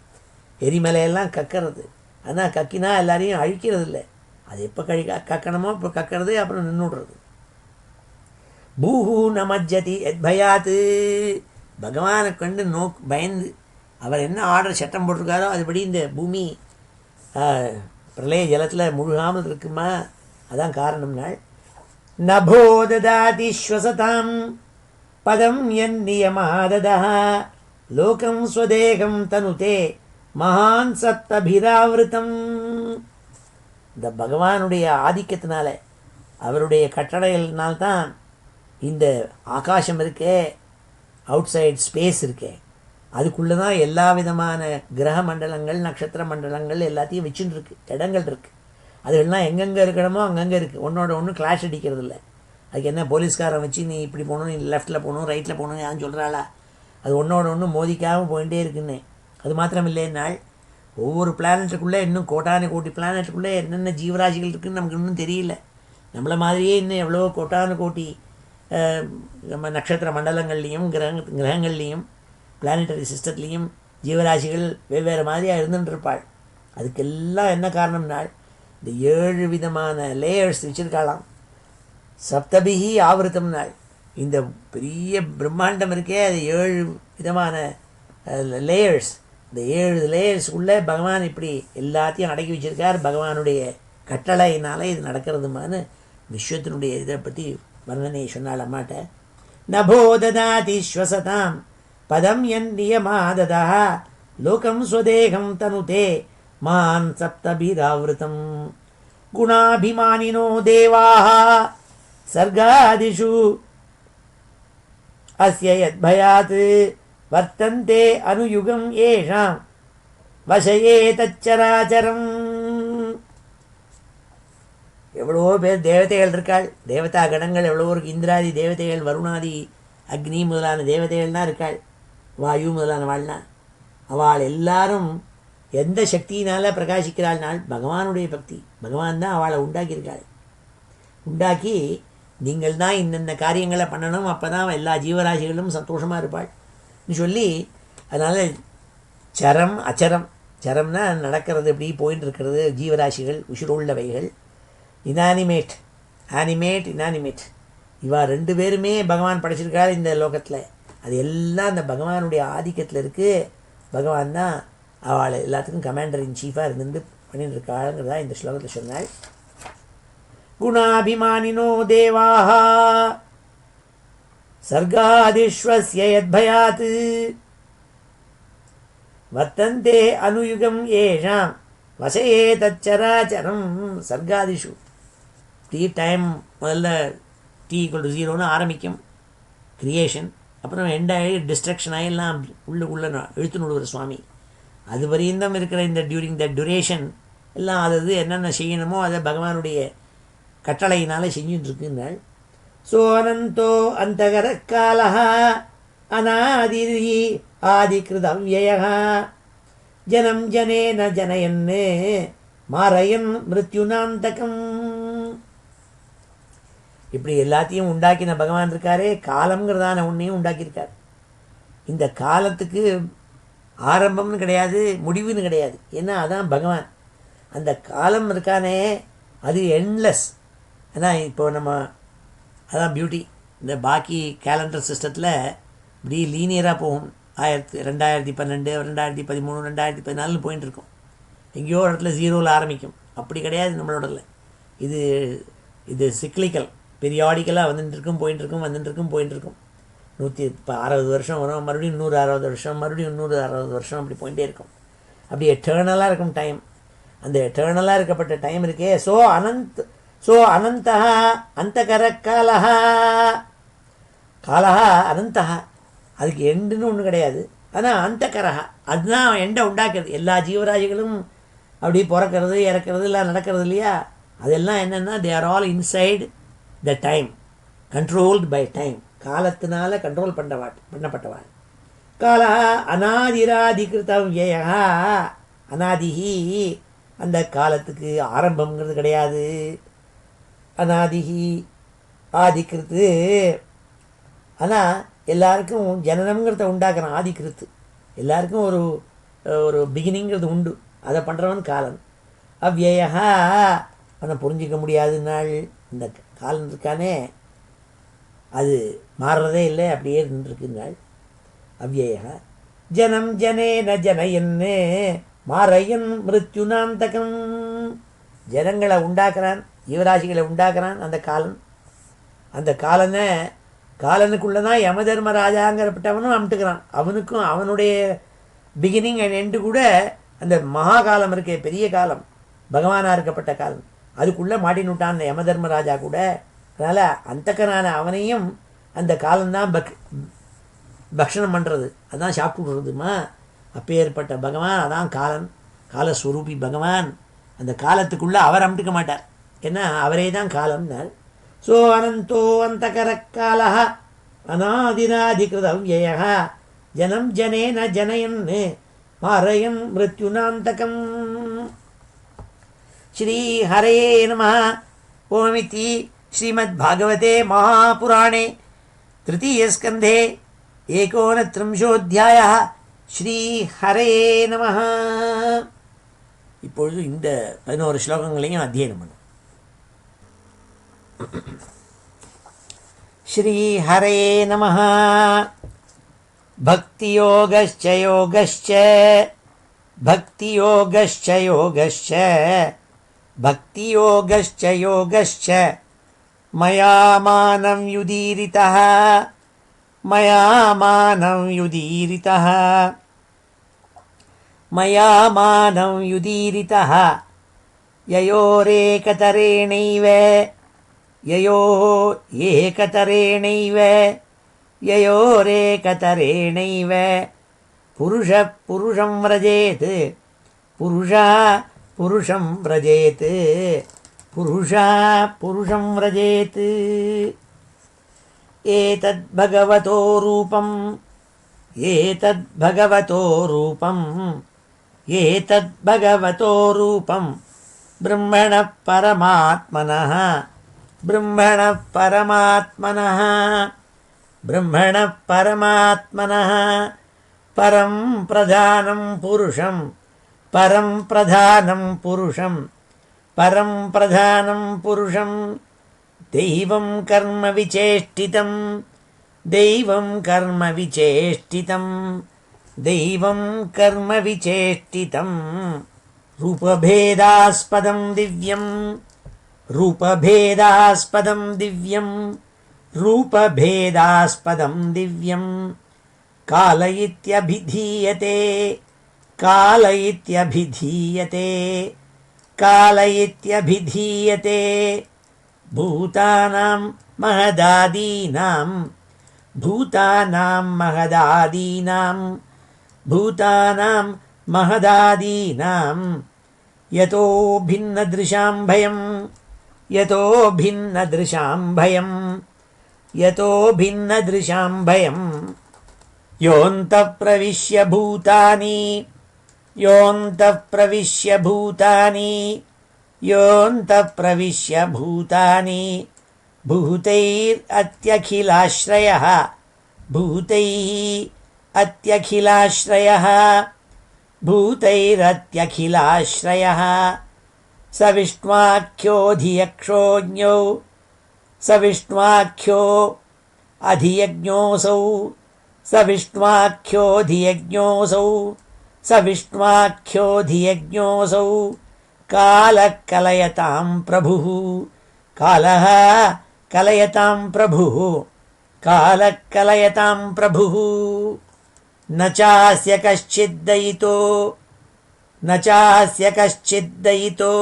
எரிமலையெல்லாம் கக்கிறது. ஆனால் கக்கினா எல்லாரையும் அழிக்கிறது இல்லை. அது எப்போ கக்கணுமோ இப்போ கக்கிறது, அப்புறம் நின்றுடுறது. பூஹூ நமஜ்ஜதி எத்பயாத்து. பகவானை கண்டு பயந்து அவர் என்ன ஆர்டர் சட்டம் போட்டிருக்காரோ அதுபடி இந்த பூமி பிரளய ஜலத்தில் முழுகாமல் இருக்குமா, அதான் காரணம். நாள் நபோ ததாதி ஸ்வசதாம் பதம் என் நியமாததா லோகம் ஸ்வதேகம் தனுதே மகான் சப்தபிராவிருத்தம். இந்த பகவானுடைய ஆதிக்கத்தினால, அவருடைய கட்டளைகள்னால்தான் இந்த ஆகாசம் இருக்கே, அவுட் சைட் ஸ்பேஸ் இருக்கே, அதுக்குள்ளே தான் எல்லா விதமான கிரக மண்டலங்கள், நட்சத்திர மண்டலங்கள் எல்லாத்தையும் வச்சுன்னு இருக்கு. இடங்கள் இருக்குது. அதுகள்லாம் எங்கெங்கே இருக்கணுமோ அங்கங்கே இருக்குது. ஒன்றோட ஒன்று கிளாஷ் அடிக்கிறது இல்லை. அதுக்கு என்ன போலீஸ்காரன் வச்சு நீ இப்படி போகணும், நீ லெஃப்ட்டில் போகணும், ரைட்டில் போகணும் யாரும் சொல்கிறாளா? அது ஒன்றோட ஒன்று மோதிக்காமல் போயிட்டே இருக்குன்னு. அது மாத்திரம் இல்லைன்னாள், ஒவ்வொரு பிளானட்டுக்குள்ளே இன்னும் கோட்டானு கோட்டி பிளானட்டுக்குள்ளே என்னென்ன ஜீவராசிகள் இருக்குதுன்னு நமக்கு இன்னும் தெரியல. நம்மளை மாதிரியே இன்னும் எவ்வளோ கோட்டானு கோட்டி நம்ம நட்சத்திர மண்டலங்கள்லேயும் கிரகங்கள்லேயும் பிளானட்டரி சிஸ்டத்துலேயும் ஜீவராசிகள் வெவ்வேறு மாதிரியாக இருந்துட்டுருப்பாள். அதுக்கெல்லாம் என்ன காரணம்னால், இந்த 7 விதமான லேயர்ஸ் வச்சுருக்காளாம். சப்தபிஹி ஆவிருத்தம் நாள். இந்த பெரிய பிரம்மாண்டம் இருக்கே, அது 7 விதமான லேயர்ஸ். இந்த 7 லேயர்ஸுக்குள்ளே பகவான் இப்படி எல்லாத்தையும் அடக்கி வச்சுருக்கார். பகவானுடைய கட்டளையினால இது நடக்கிறதுமானு விஸ்வத்தினுடைய இதை பற்றி வர்ணனை சொன்னாள் அம்மாட்ட. நபோ ததாதி ஸ்வசதாம் பதம் என் நியமாததா லோகம் ஸ்வதேகம் தனுதே மான் சப்தபிராவிருத்தம் குணாபிமானினோ தேவாः சர்காதிஷு அஸ்ய யத்பயாத் வர்த்தந்தே அனுயுகம் ஏஷாம் வசயே தச்சராச்சரம். எவ்வளவோ பேர் தேவதைகள் இருக்காள். தேவதா கணங்கள் எவ்வளவோ இருக்கு. இந்திராதி தேவதைகள், வருணாதி, அக்னி முதலான தேவதைகள் தான் இருக்காள், வாயு முதலான வாழ்நாள். அவள் எல்லாரும் எந்த சக்தியினால் பிரகாசிக்கிறாள்னால் பகவானுடைய பக்தி. பகவான் தான் அவளை உண்டாக்கியிருக்காள். உண்டாக்கி நீங்கள் தான் இன்னென்ன காரியங்களை பண்ணணும், அப்போ தான் எல்லா ஜீவராசிகளும் சந்தோஷமாக இருப்பாள்னு சொல்லி, அதனால் சரம் அச்சரம். சரம்னா நடக்கிறது, எப்படி போயின்னு இருக்கிறது, ஜீவராசிகள் உயிரோள்ளவைகள். இனானிமேட், ஆனிமேட், இனானிமேட், இவா 2 பேருமே பகவான் படைச்சிருக்காள் இந்த லோகத்தில். அது எல்லாம் அந்த பகவானுடைய ஆதிக்கத்தில் இருக்குது. பகவான் தான் அவளை எல்லாத்துக்கும் கமாண்டர் இன் சீஃபாக இருந்துட்டு பண்ணிட்டு இருக்காளுங்கிறதா இந்த ஸ்லோகத்தில் சொன்னாள். குணாபிமானினோ தேவாः சர்காதிஷ்வஸ்ய யத்பயாத் வர்த்தந்தே அனுயுகம் ஏஷாம் வசயே தச்சராச்சரம். சர்காதிஷு இப்படி டைம் முதல்ல t=0 ஆரம்பிக்கும் கிரியேஷன், அப்புறம் எண்டாகி டிஸ்ட்ரக்ஷன் ஆகி எல்லாம் உள்ளே இழுத்து நடுவார் சுவாமி. அது வரையும் இருக்கிற இந்த டியூரிங் த டுரேஷன் எல்லாம் அது என்னென்ன செய்யணுமோ அதை பகவானுடைய கட்டளையினால் செஞ்சுட்டுருக்குங்கள். ஸோ அனந்தோ அந்தகர காலா அநாதி ஆதிகிருதவ்யய ஜனம் ஜனேன ஜனயன் மாரயன் மிருத்யுனாந்தகம். இப்படி எல்லாத்தையும் உண்டாக்கின பகவான் இருக்காரே, காலம்ங்கிறதான ஒன்றையும் உண்டாக்கியிருக்கார். இந்த காலத்துக்கு ஆரம்பம்னு கிடையாது, முடிவுன்னு கிடையாது. ஏன்னா அதான் பகவான். அந்த காலம் இருக்கானே அது எண்ட்லெஸ். ஏன்னா இப்போ நம்ம அதான் பியூட்டி. இந்த பாக்கி கேலண்டர் சிஸ்டத்தில் இப்படி லீனியராக போகும். 2012, 2013, 2014 போயின்னு இருக்கும். எங்கேயோ இடத்துல 0வில் ஆரம்பிக்கும். அப்படி கிடையாது நம்மளோடல. இது சிக்லிக்கல், பீரியாடிக்கலாக வந்துட்டுருக்கும், போயின்ட்டுருக்கும், வந்துட்டுருக்கும், போயின்ட்டுருக்கும். 160 வருஷம் வரும், மறுபடியும் 160 வருஷம், மறுபடியும் 160 வருஷம், அப்படி போயிட்டே இருக்கும். அப்படி எட்டர்னலாக இருக்கும் டைம். அந்த எட்டர்னலாக இருக்கப்பட்ட டைம் இருக்கே, ஸோ அனந்தா அந்தகர காலா அனந்தா, அதுக்கு எண்டுன்னு ஒன்றும் கிடையாது. ஆனால் அந்தகரஹா அதுதான் எண்டை உண்டாக்குறது. எல்லா ஜீவராசிகளும் அப்படி பிறக்கிறது, இறக்கிறது, எல்லாம் நடக்கிறது இல்லையா, அதெல்லாம் என்னென்னா they are all inside the time, controlled by time. காலத்தினால கண்ட்ரோல் பண்ணப்பட்டவாள். காலா அநாதிராதிகிருதவ்யய, அநாதிஹி அந்த காலத்துக்கு ஆரம்பம்ங்கிறது கிடையாது. அநாதிஹி ஆதிகிருத்து, ஆனால் எல்லாருக்கும் ஜனனம்ங்கிறத உண்டாக்குறான் ஆதிகிருத்து. எல்லாருக்கும் ஒரு பிகினிங்கிறது உண்டு, அதை பண்ணுறவன் காலன். அவ்யயா அவனை புரிஞ்சிக்க முடியாத நாள். இந்த காலன் இருக்கானே அது மாறுறதே இல்லை, அப்படியே நின்றுருக்குங்கள். அவ்யயா ஜனம் ஜனேன ஜனயன் மாரயன் மிருத்யுனாந்தகம், ஜனங்களை உண்டாக்குறான், ஜீவராசிகளை உண்டாக்குறான் அந்த காலன். அந்த காலனுக்குள்ளே தான் யம தர்மராஜாங்கிறப்பட்டவனும் அமுட்டுக்கிறான். அவனுக்கும் அவனுடைய பிகினிங் அண்ட் எண்டு கூட அந்த மகாகாலம் இருக்கே, பெரிய காலம், பகவானாக இருக்கப்பட்ட காலம், அதுக்குள்ளே மாட்டினுட்டான் அந்த யம தர்மராஜா கூட. அதனால் அந்தக்கனான அவனையும் அந்த காலம்தான் பக்ஷணம் பண்ணுறது, அதுதான் சாப்பிட்டு விடுறதுமா. அப்பேற்பட்ட பகவான் அதான் காலன், காலஸ்வரூபி பகவான். அந்த காலத்துக்குள்ளே அவர் அமுட்டுக்க மாட்டார், ஏன்னா அவரே தான் காலம்னார். ஸோ அனந்தோ அந்தகர காலா அநாதிராதிகிருதவ்யய ஜனம் ஜனேன ஜனயன் மாரயன் மிருத்யுனாந்தகம். ஸ்ரீஹரே நமः. ஓமிதி ஸ்ரீமத்பாகவதே மகாபுராணே திருத்தீயஸ்கந்தே 39ோऽத்தியாயः. ஸ்ரீஹரே நமः. இப்பொழுது இந்த 11 ஸ்லோகங்களையும் அத்தியனம் பண்ணும். ஸ்ரீஹரே நமः. பக்தியோகஸ்ச யோகஸ்ச பக்தியோகஸ்ச யோகஸ்ச பக்தியோகஸ்ச யோகஸ்ச மயா மானம் யுதீரிதः மயா மானம் யுதீரிதः மயா மானம் யுதீரிதः யயோரேகதரேணைவ யயோः ஏகதரேணைவ யயோரேகதரேணைவ புருஷः புருஷம் व्रजेत् புருஷः புருஷம் व्रजेत् புருஷः புருஷம் व्रजेत्. ஏதத்பகவதோ ரூபம் ஏதத்பகவதோ ரூபம் ஏதத்பகவதோ ரூபம் பிரம்மணः பரமாத்மனः பிரம்மணः பரமாத்மனः பிரம்மணः பரமாத்மனः பரம் பிரதானம் புருஷம் பரம் பிரதானம் புருஷம் பரம் பிரதானம் புருஷம் தெய்வம் கர்ம விசேஷ்டிதம் தெய்வம் கர்ம விசேஷ்டிதம் தெய்வம் கர்ம விசேஷ்டிதம் ரூபபேதாஸ்பதம் திவ்யம் ரூபபேதாஸ்பதம் திவ்யம் ரூபபேதாஸ்பதம் திவ்யம் கால இத்யபிதீயதே கால இத்யபிதீயதே கால இத்யபிதீயதே भूतानां महदादीनां भूतानां महदादीनां भूतानां महदादीनां यतो भिन्नदृशां भयं यतो भिन्नदृशां भयं यतो भिन्नदृशां भयं योऽन्तः प्रविश्य भूतानि योऽन्तः प्रविश्य भूतानि योऽन्तः प्रविश्य भूतानि भूतैरत्यखिलाश्रयः भूतैः अत्यखिलाश्रयः भूतैरत्यखिलाश्रयः स विष्णुवाख्योऽधियक्षोऽज्ञौ स विष्णुवाख्यो अधियज्ञोऽसौ स विष्णुवाख्योऽधियज्ञोऽसौ स विष्णुवाख्योऽधियज्ञोऽसौ कालः कलयतां प्रभुः कालः कलयतां प्रभुः कालः कलयतां प्रभुः न चास्य कश्चिद्दयितो न चास्य कश्चिद्दयितो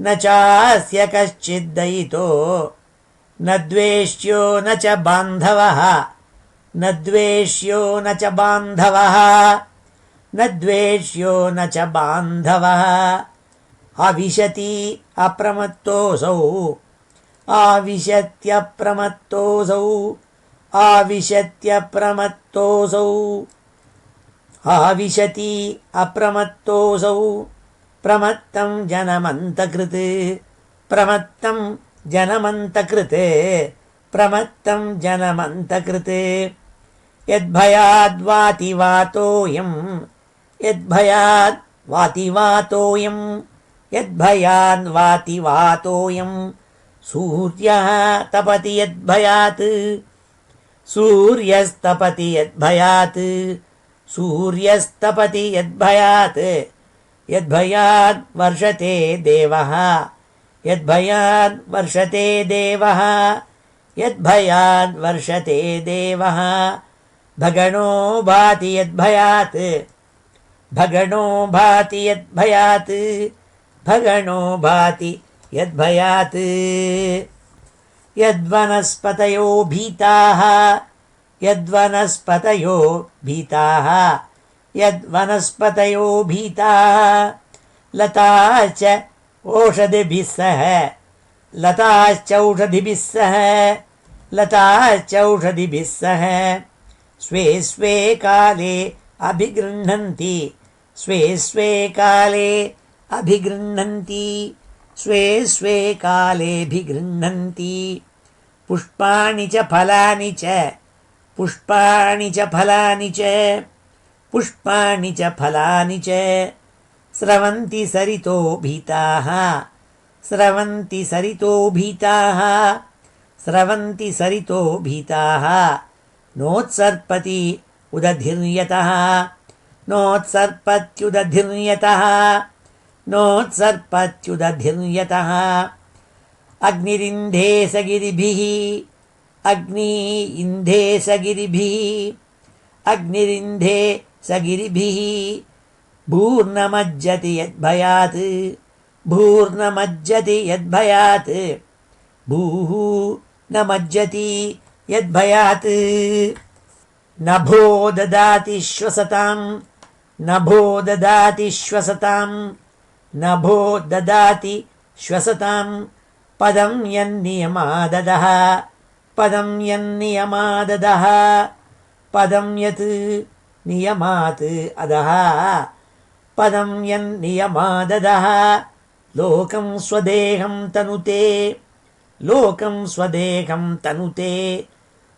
न चास्य कश्चिद्दयितो न द्वेष्यो न च बान्धवः न द्वेष्यो न च बान्धवः न द्वेष्यो न च बान्धवः अविशति अप्रमत्तोऽसौ आविशत्यप्रमत्तोऽसौ आविशत्यप्रमत्तोऽसौ आविशति अप्रमत्तोऽसौ प्रमत्तं जनमन्तकृत् प्रमत्तं जनमन्तकृत् प्रमत्तं जनमन्तकृत् यद्भयाद्वाति वातोऽयं यद्भयाद् वाति वातोऽयं यद्भयाद्वाति वातोऽयं सूर्यः तपति यद्भयात् सूर्यस्तपति यद्भयात् सूर्यस्तपति यद्भयात् यद्भयाद् वर्षते देवः यद्भयाद् वर्षते देवः यद्भयाद् वर्षते देवः भगणो भाति यद्भयात् भगणो भाति यद्भयात् भगणो भाति यद्भयात् यद्वनस्पतयो भीताः यद्वनस्पतयो भीताः यद्वनस्पतयो भीताः लताश्च ओषधिभिः सह लताश्च औषधिभिः सह लताश्च औषधिभिः सह स्वे स्वे काले अभिगृह्णन्ति स्वे स्वे काले अभिगृह्णन्ति स्वे स्वे कालेऽभिगृह्णन्ति पुष्पाणि च फलानि च पुष्पाणि च फलानि च पुष्पाणि च फलानि च स्रवन्ति सरितो भीताः स्रवन्ति सरितो भीताः स्रवन्ति सरितो भीताः नोत्सर्पति उदधिर्यतः नोत्सर्पत्युदधिर्यतः नोत्सर्पत्युदधिर्यतः अग्निरिन्धे सगिरिभिः अग्नि इन्धे सगिरिभिः अग्निरिन्धे सगिरिभिः भूर्नमज्जति यद्भयात् भूर्नमज्जति यद्भयात् भूः न मज्जति यद्भयात् नभो ददाति श्वसतां नभो ददाति श्वसतां नभो ददाति श्वसतां पदं यन्नियमाददः पदं यन्नियमाददः पदं यत् नियमात् अदः पदं यन्नियमाददः लोकं स्वदेहं तनुते लोकं स्वदेहं तनुते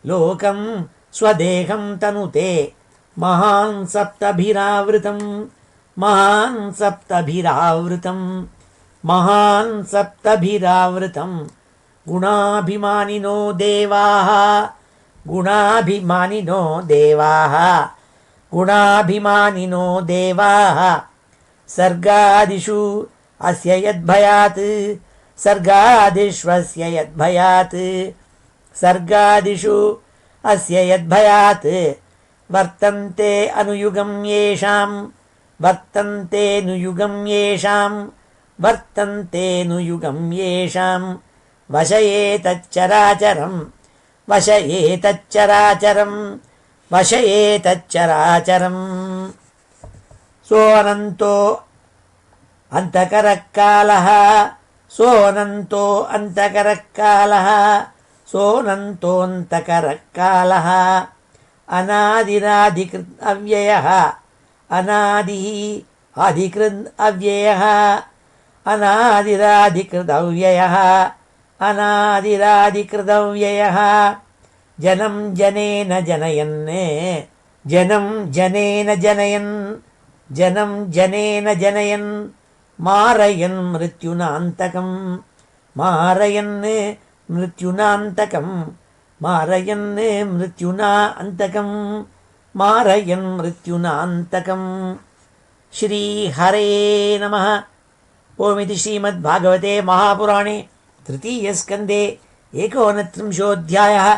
लोकं स्वदेहं तनुते महान् सप्तभिरावृतं महान् सप्तभिरावृतं महान् सप्तभिरावृतं गुणाभिमानिनो देवाः गुणाभिमानिनो देवाः गुणाभिमानिनो देवाः सर्गादिषु अस्य यद्भयात् सर्गादिष्वस्य यद्भयात् सर्गादिषु अस्य यद्भयात् वर्तन्ते अनुयुगं येषां वर्तन्ते नुयुगं येषां वर्तन्ते नुयुगं येषां वशयेतच्चराचरं वशयेतच्चराचरं वशयेतच्चराचरं सोऽनन्तो अन्तकरः कालः सोऽनन्तो अन्तकरः कालः सोऽनन्तोऽन्तकरः कालः अनादिराधिकृत् अव्ययः अनादिः अधिकृत् अव्ययः अनादिराधिकृतव्ययः अनादिराधिकृतव्ययः जनं जनेन जनयन् जनं जनेन जनयन् जनं जनेन जनयन् मारयन् मृत्युनान्तकं मारयन् मृत्युनान्तकं मारयन् मृत्युनान्तकं मारयन् मृत्युनान्तकं श्रीहरे नमः। ओमिति श्रीमद्भागवते महापुराणे तृतीयस्कन्धे 39.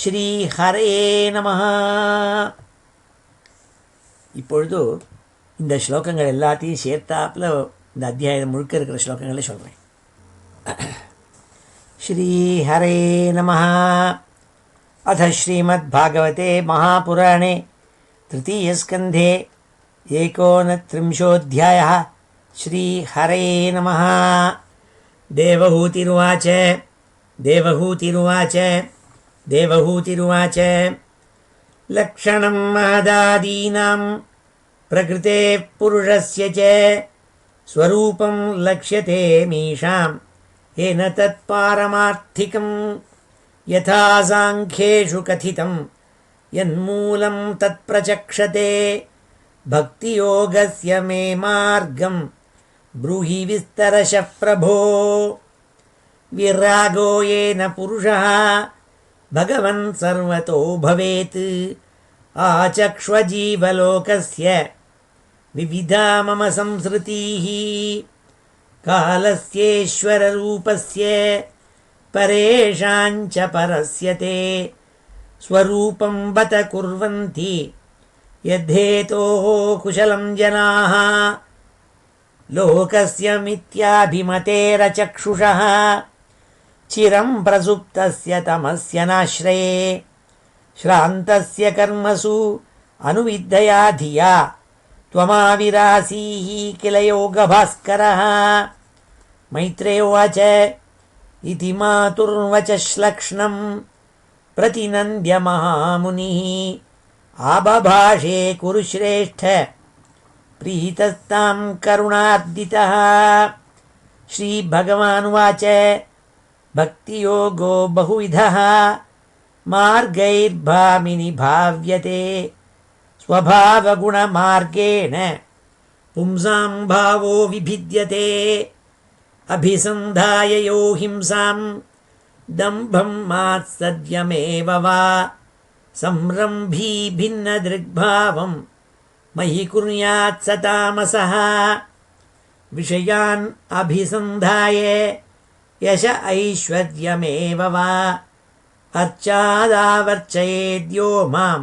ஸ்ரீஹரே நமஹ. இப்பொழுது இந்த ஸ்லோகங்கள் எல்லாத்தையும் சேர்த்தாப்புல இந்த அத்தியாயம் முழுக்க இருக்கிற ஸ்லோகங்களை சொல்கிறேன். ஸ்ரீஹரே நமஹ. अथ श्रीमद्भागवते महापुराणे तृतीयस्कन्धे 39. श्रीहरे नमः. देवहूतिरुवाच देवहूतिरुवाच देवहूतिरुवाच लक्षणं महदादीनां प्रकृतेः पुरुषस्य च स्वरूपं लक्ष्यते मीषां येन तत्पारमार्थिकं यथा साङ्ख्येषु कथितं यन्मूलं तत्प्रचक्षते भक्तियोगस्य मे मार्गं ब्रूहि विस्तरशः प्रभो. विरागो येन पुरुषः भगवन् सर्वतो भवेत् आचक्ष्वजीवलोकस्य विविधा मम संसृतिः कालस्येश्वररूपस्य परेषाञ्च परस्य ते स्वरूपं बत कुर्वन्ति यद्धेतोः कुशलं जनाः लोकस्य मिथ्याभिमतेरचक्षुषः चिरं प्रसुप्तस्य तमस्य नाश्रये श्रान्तस्य कर्मसु अनुविद्धया धिया त्वमाविरासीः किल योगभास्करः. मैत्रेय उवाच इति मातुर्वचश्लक्ष्णं प्रतिनन्द्य महामुनिः आबभाषे कुरुश्रेष्ठ प्रीतस्तां करुणार्दितः. श्रीभगवानुवाच भक्तियोगो बहुविधः मार्गैर्भामिनि भाव्यते स्वभावगुणमार्गेण पुंसां भावो विभिद्यते अभिसन्धाय यो हिंसां दम्भं मात्सर्यमेव वा संरम्भी भिन्नदृग्भावं मयि कुर्यात् स तामसः. विषयान् अभिसन्धाय यश ऐश्वर्यमेव वा अर्चादावर्चयेद्यो मां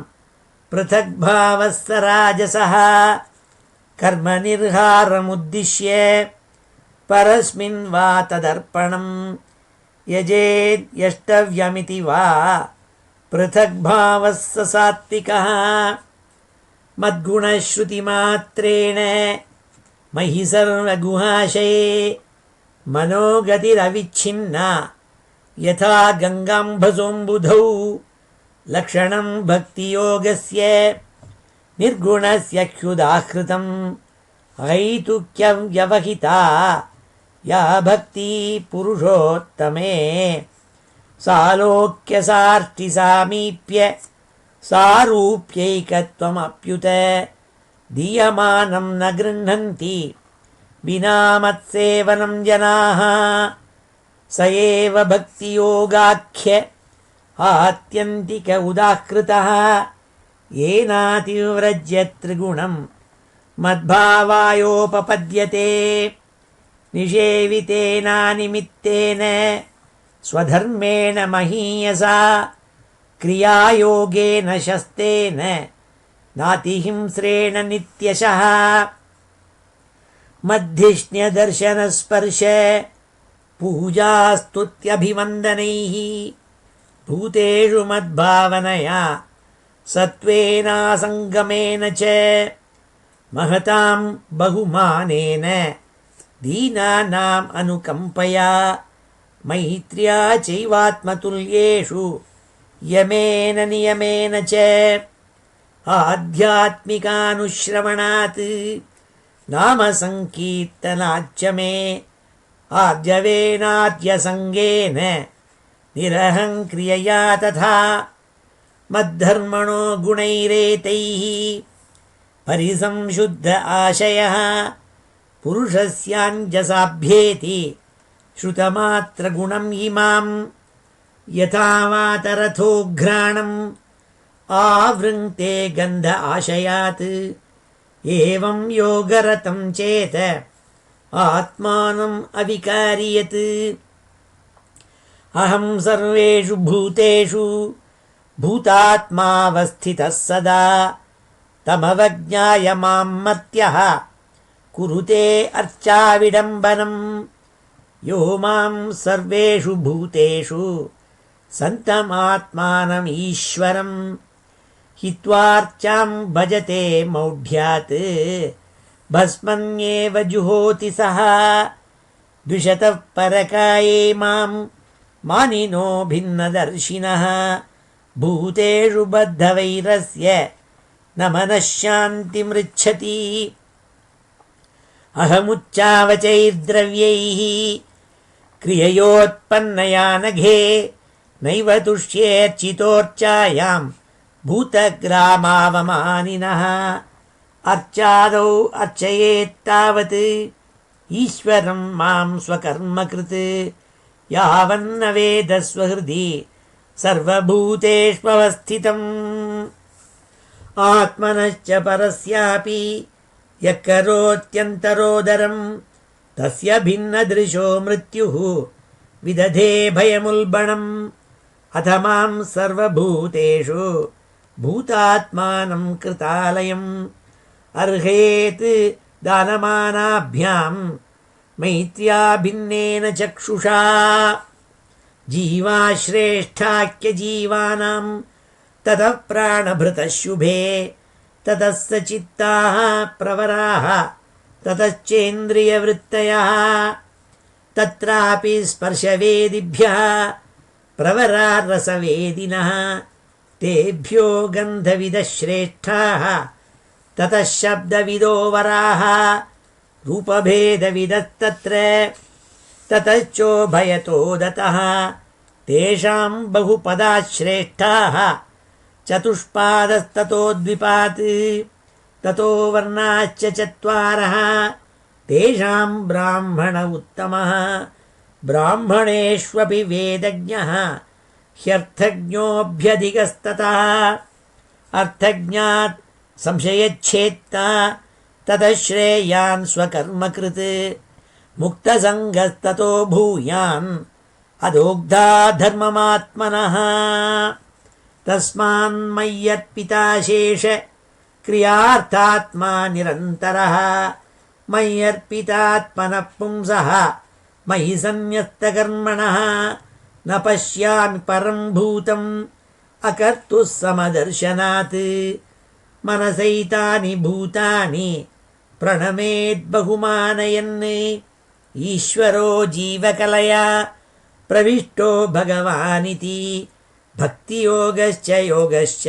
पृथग्भावः स राजसः. कर्मनिर्हारमुद्दिश्य परस्मिन् वा तदर्पणं यजेद्यष्टव्यमिति वा पृथग्भावः स सात्विकः. मद्गुणश्रुतिमात्रेण मयि सर्वगुहाशये मनोगतिरविच्छिन्ना यथा गङ्गाम्भसोऽम्बुधौ लक्षणं भक्तियोगस्य निर्गुणस्य ह्युदाहृतं हैतुक्यव्यवहिता या भक्ति पुरुषोत्तमे सालोक्यसार्थिसामीप्य सारूप्यैकत्वमप्युत दीयमानं न गृह्णन्ति विना मत्सेवनं जनाः. स एव भक्तियोगाख्य आत्यन्तिक उदाहृतः येनातिव्रज्य त्रिगुणं मद्भावायोपपद्यते. निषेवितेनानिमित्तेन स्वधर्मेण महीयसा क्रियायोगेन शस्तेन नातिहिंस्रेण नित्यशः. मद्धिष्ण्यदर्शनस्पर्श पूजास्तुत्यभिवन्दनैः भूतेषु मद्भावनया सत्त्वेनासङ्गमेन च महतां बहुमानेन दीनानाम् अनुकम्पया मैत्र्या चैवात्मतुल्येषु यमेन नियमेन च आध्यात्मिकानुश्रवणात् नामसङ्कीर्तनाच्च मे आद्यवेनाद्यसङ्गेन निरहङ्क्रियया तथा मद्धर्मणो गुणैरेतैः परिसंशुद्ध आशयः पुरुषस्याञ्जसाभ्येति श्रुतमात्रगुणम् इमां यथा वातरथोघ्राणम् आवृङ्क्ते गन्ध आशयात् एवं योगरतं चेत आत्मानम् अविकार्यत् अहं सर्वेषु भूतेषु भूतात्मावस्थितः सदा तमवज्ञाय मां मर्त्यः कुरुते अर्चाविडम्बनम् यो मां सर्वेषु भूतेषु सन्तमात्मानमीश्वरम् हित्वार्चां भजते मौढ्यात् भस्मन्येव जुहोति सः द्विषतः परकाये मां मानिनो भिन्नदर्शिनः भूतेषु बद्धवैरस्य न मनः शान्तिमृच्छति अहमुच्चावचैर्द्रव्यैः क्रिययोत्पन्नया नघे नैव तुष्येऽर्चितोऽर्चायां भूतग्रामावमानिनः अर्चादौ अर्चयेत्तावत् ईश्वरं मां स्वकर्मकृत् यावन्न वेद स्वहृदि सर्वभूतेष्वस्थितम् आत्मनश्च परस्यापि यः करोत्यन्तरोदरं तस्य भिन्नदृशो मृत्युः विदधे भयमुल्बणम् अथ मां सर्वभूतेषु भूतात्मानं कृतालयम् अर्हेत् दानमानाभ्यां मैत्र्या भिन्नेन चक्षुषा जीवाश्रेष्ठाख्यजीवानां ततः प्राणभृतः शुभे ततः सचित्ताः प्रवराः ततश्चेन्द्रियवृत्तयः तत्रापि स्पर्शवेदिभ्यः प्रवरा रसवेदिनः तेभ्यो गन्धविदः श्रेष्ठाः ततः शब्दविदो वराः रूपभेदविदस्तत्र ततश्चोभयतो दतः तेषां बहुपदाश्रेष्ठाः चतुष्पादस्ततो द्विपात् ततो वर्णाश्च चत्वारः तेषां ब्राह्मण उत्तमः ब्राह्मणेष्वपि वेदज्ञः ह्यर्थज्ञोऽभ्यधिकस्ततः अर्थज्ञात् संशयच्छेत्ता ततः श्रेयान् स्वकर्मकृत् मुक्तसङ्गस्ततो भूयान् अदोग्धा धर्ममात्मनः तस्मान्मय्यर्पिताशेष क्रियार्थात्मा निरन्तरः मय्यर्पितात्मनः पुंसः मयि सन्न्यस्तकर्मणः न पश्यामि परं भूतम् अकर्तुः समदर्शनात् मनसैतानि भूतानि प्रणमेद्बहुमानयन् ईश्वरो जीवकलया प्रविष्टो भगवानिति भक्तियोगश्च योगश्च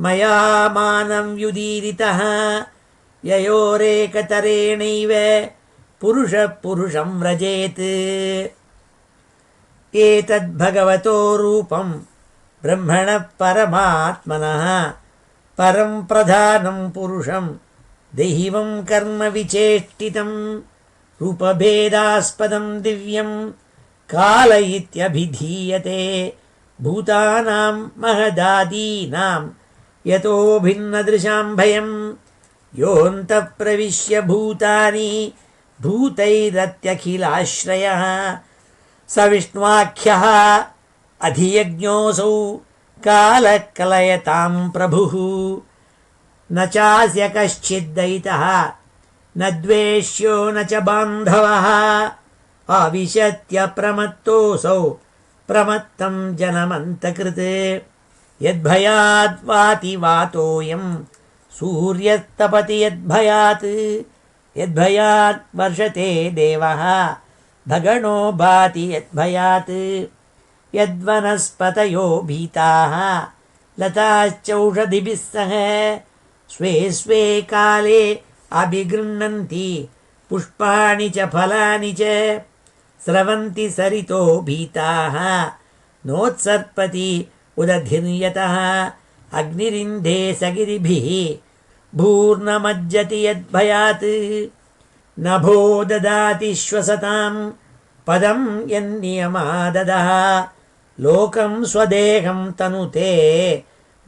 मया मानव्युदीरितः ययोरेकतरेणैव पुरुषः पुरुषं व्रजेत् एतद्भगवतो रूपं ब्रह्मणः परमात्मनः परं प्रधानं पुरुषं दैवं कर्म विचेष्टितं रूपभेदास्पदं दिव्यं काल इत्यभिधीयते भूतानां महदादीनां यतो भिन्नदृशां भयं योऽन्तः प्रविश्य भूतानि भूतैरत्यखिलाश्रयः स विष्णुवाख्यः अधियज्ञोऽसौ कालः कलयतां प्रभुः न चास्य कश्चिद्दयितः न द्वेष्यो न च बान्धवः आविशत्य प्रमत्तोऽसौ प्रमत्तं जनमन्तकृत् यद्भयात् वाति वातोऽयं सूर्यस्तपति यद्भयात् यद्भयात् वर्षते देवः भगणो भाति यद्भयात् यद्वनस्पतयो भीताः लताश्चौषधिभिः सह स्वे स्वे काले अभिगृह्णन्ति पुष्पाणि च फलानि च स्रवन्ति सरितो भीताः नोत्सर्पति उदधिर्यतः अग्निरिन्धे सगिरिभिः भूर्नमज्जति यद्भयात् नभो ददाति श्वसतां पदं यन्नियमाददः लोकं स्वदेहं तनुते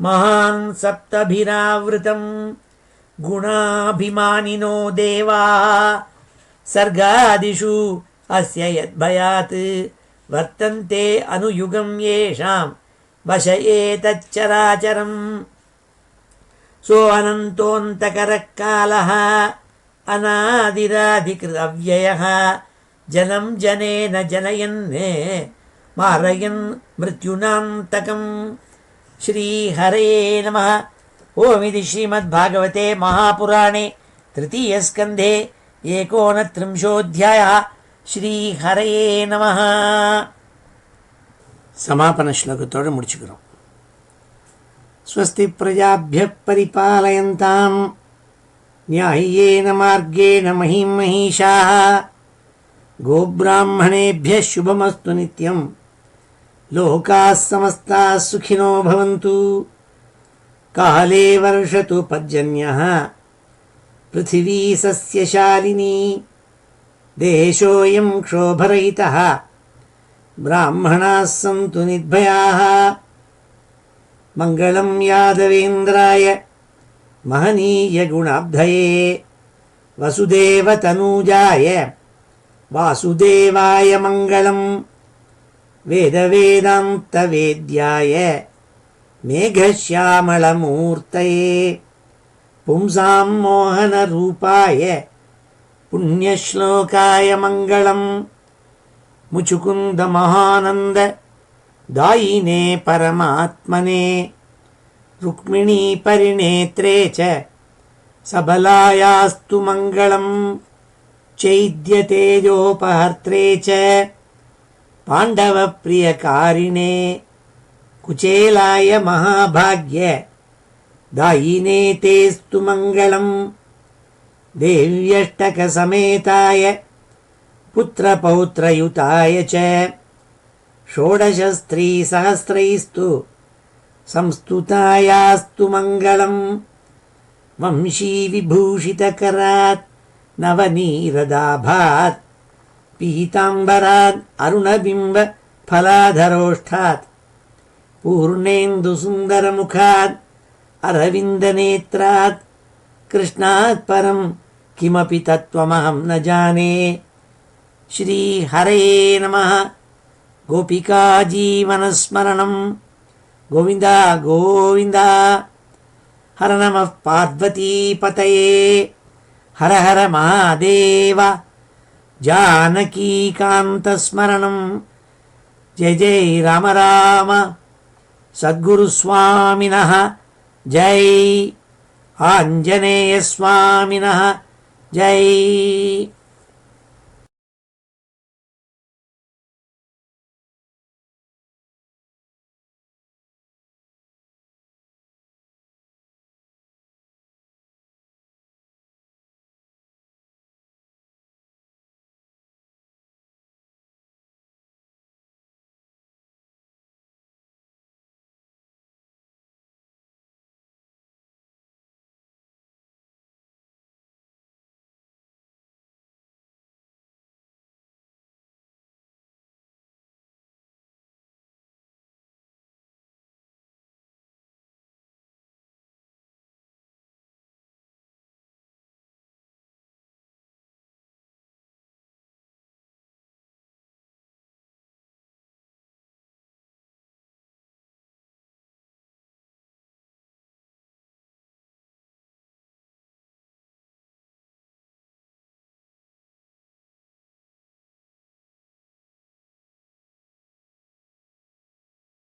महान् सप्तभिरावृतं गुणाभिमानिनो देवाः सर्गादिषु अस्य यद्भयात् वर्तन्ते अनुयुगं येषां वश एतच्चराचरम् सोऽनन्तोऽन्तकरः कालः अनादिराधिकृतव्ययः जनं जनेन जनयन् मारयन् मृत्युनान्तकम् श्रीहरये नमः। ओमिति श्रीमद्भागवते महापुराणे तृतीयस्कन्धे 39 श्रीहरये नमः। समापन श्लोकத்தோடு முடிச்சுக்கிறோம். स्वस्ति प्रजाभ्यः परिपालयन्तां न्याय्येन मार्गेण महीं महिषाः गोब्राह्मणेभ्यः शुभमस्तु नित्यं लोकाः समस्ताः सुखिनो भवन्तु। काले वर्षतु पर्जन्यः पृथिवी सस्यशालिनी देशोऽयं क्षोभरहितः ब्राह्मणाः सन्तु निर्भयाः। मङ्गलं यादवेन्द्राय महनीय गुणाब्धये वसुदेवतनूजाय वासुदेवाय मङ्गलं वेदवेदान्तवेद्याय मेघश्यामलमूर्तये पुंसां मोहनरूपाय पुण्यश्लोकाय मङ्गलं मुचुकुन्दमहानन्द दायिने परमात्मने रुक्मिणी परिणेत्रे च सबलायास्तु मङ्गलं चैद्यतेजोपहर्त्रे च पाण्डवप्रियकारिणे कुचेलाय महाभाग्य दायिने तेस्तु मङ्गलं देव्यष्टकसमेताय पुत्रपौत्रयुताय च षोडशस्त्रीसहस्रैस्तु संस्तुतायास्तु मङ्गलं वंशीविभूषितकरात् नवनीरदाभात् पीताम्बरात् अरुणबिम्ब फलाधरोष्ठात् पूर्णेन्दुसुन्दरमुखात् अरविन्दनेत्रात् कृष्णात् परं किमपि तत्त्वमहं न जाने। श्रीहरये नमः। गोपिका जीवनस्मरणं गोविन्द गोविन्द। हर नमः पार्वतीपतये हर हर महादेव। जानकीकान्तस्मरणं जय जय राम राम। सद्गुरुस्वामिनः जय। आञ्जनेयस्वामिनः जय।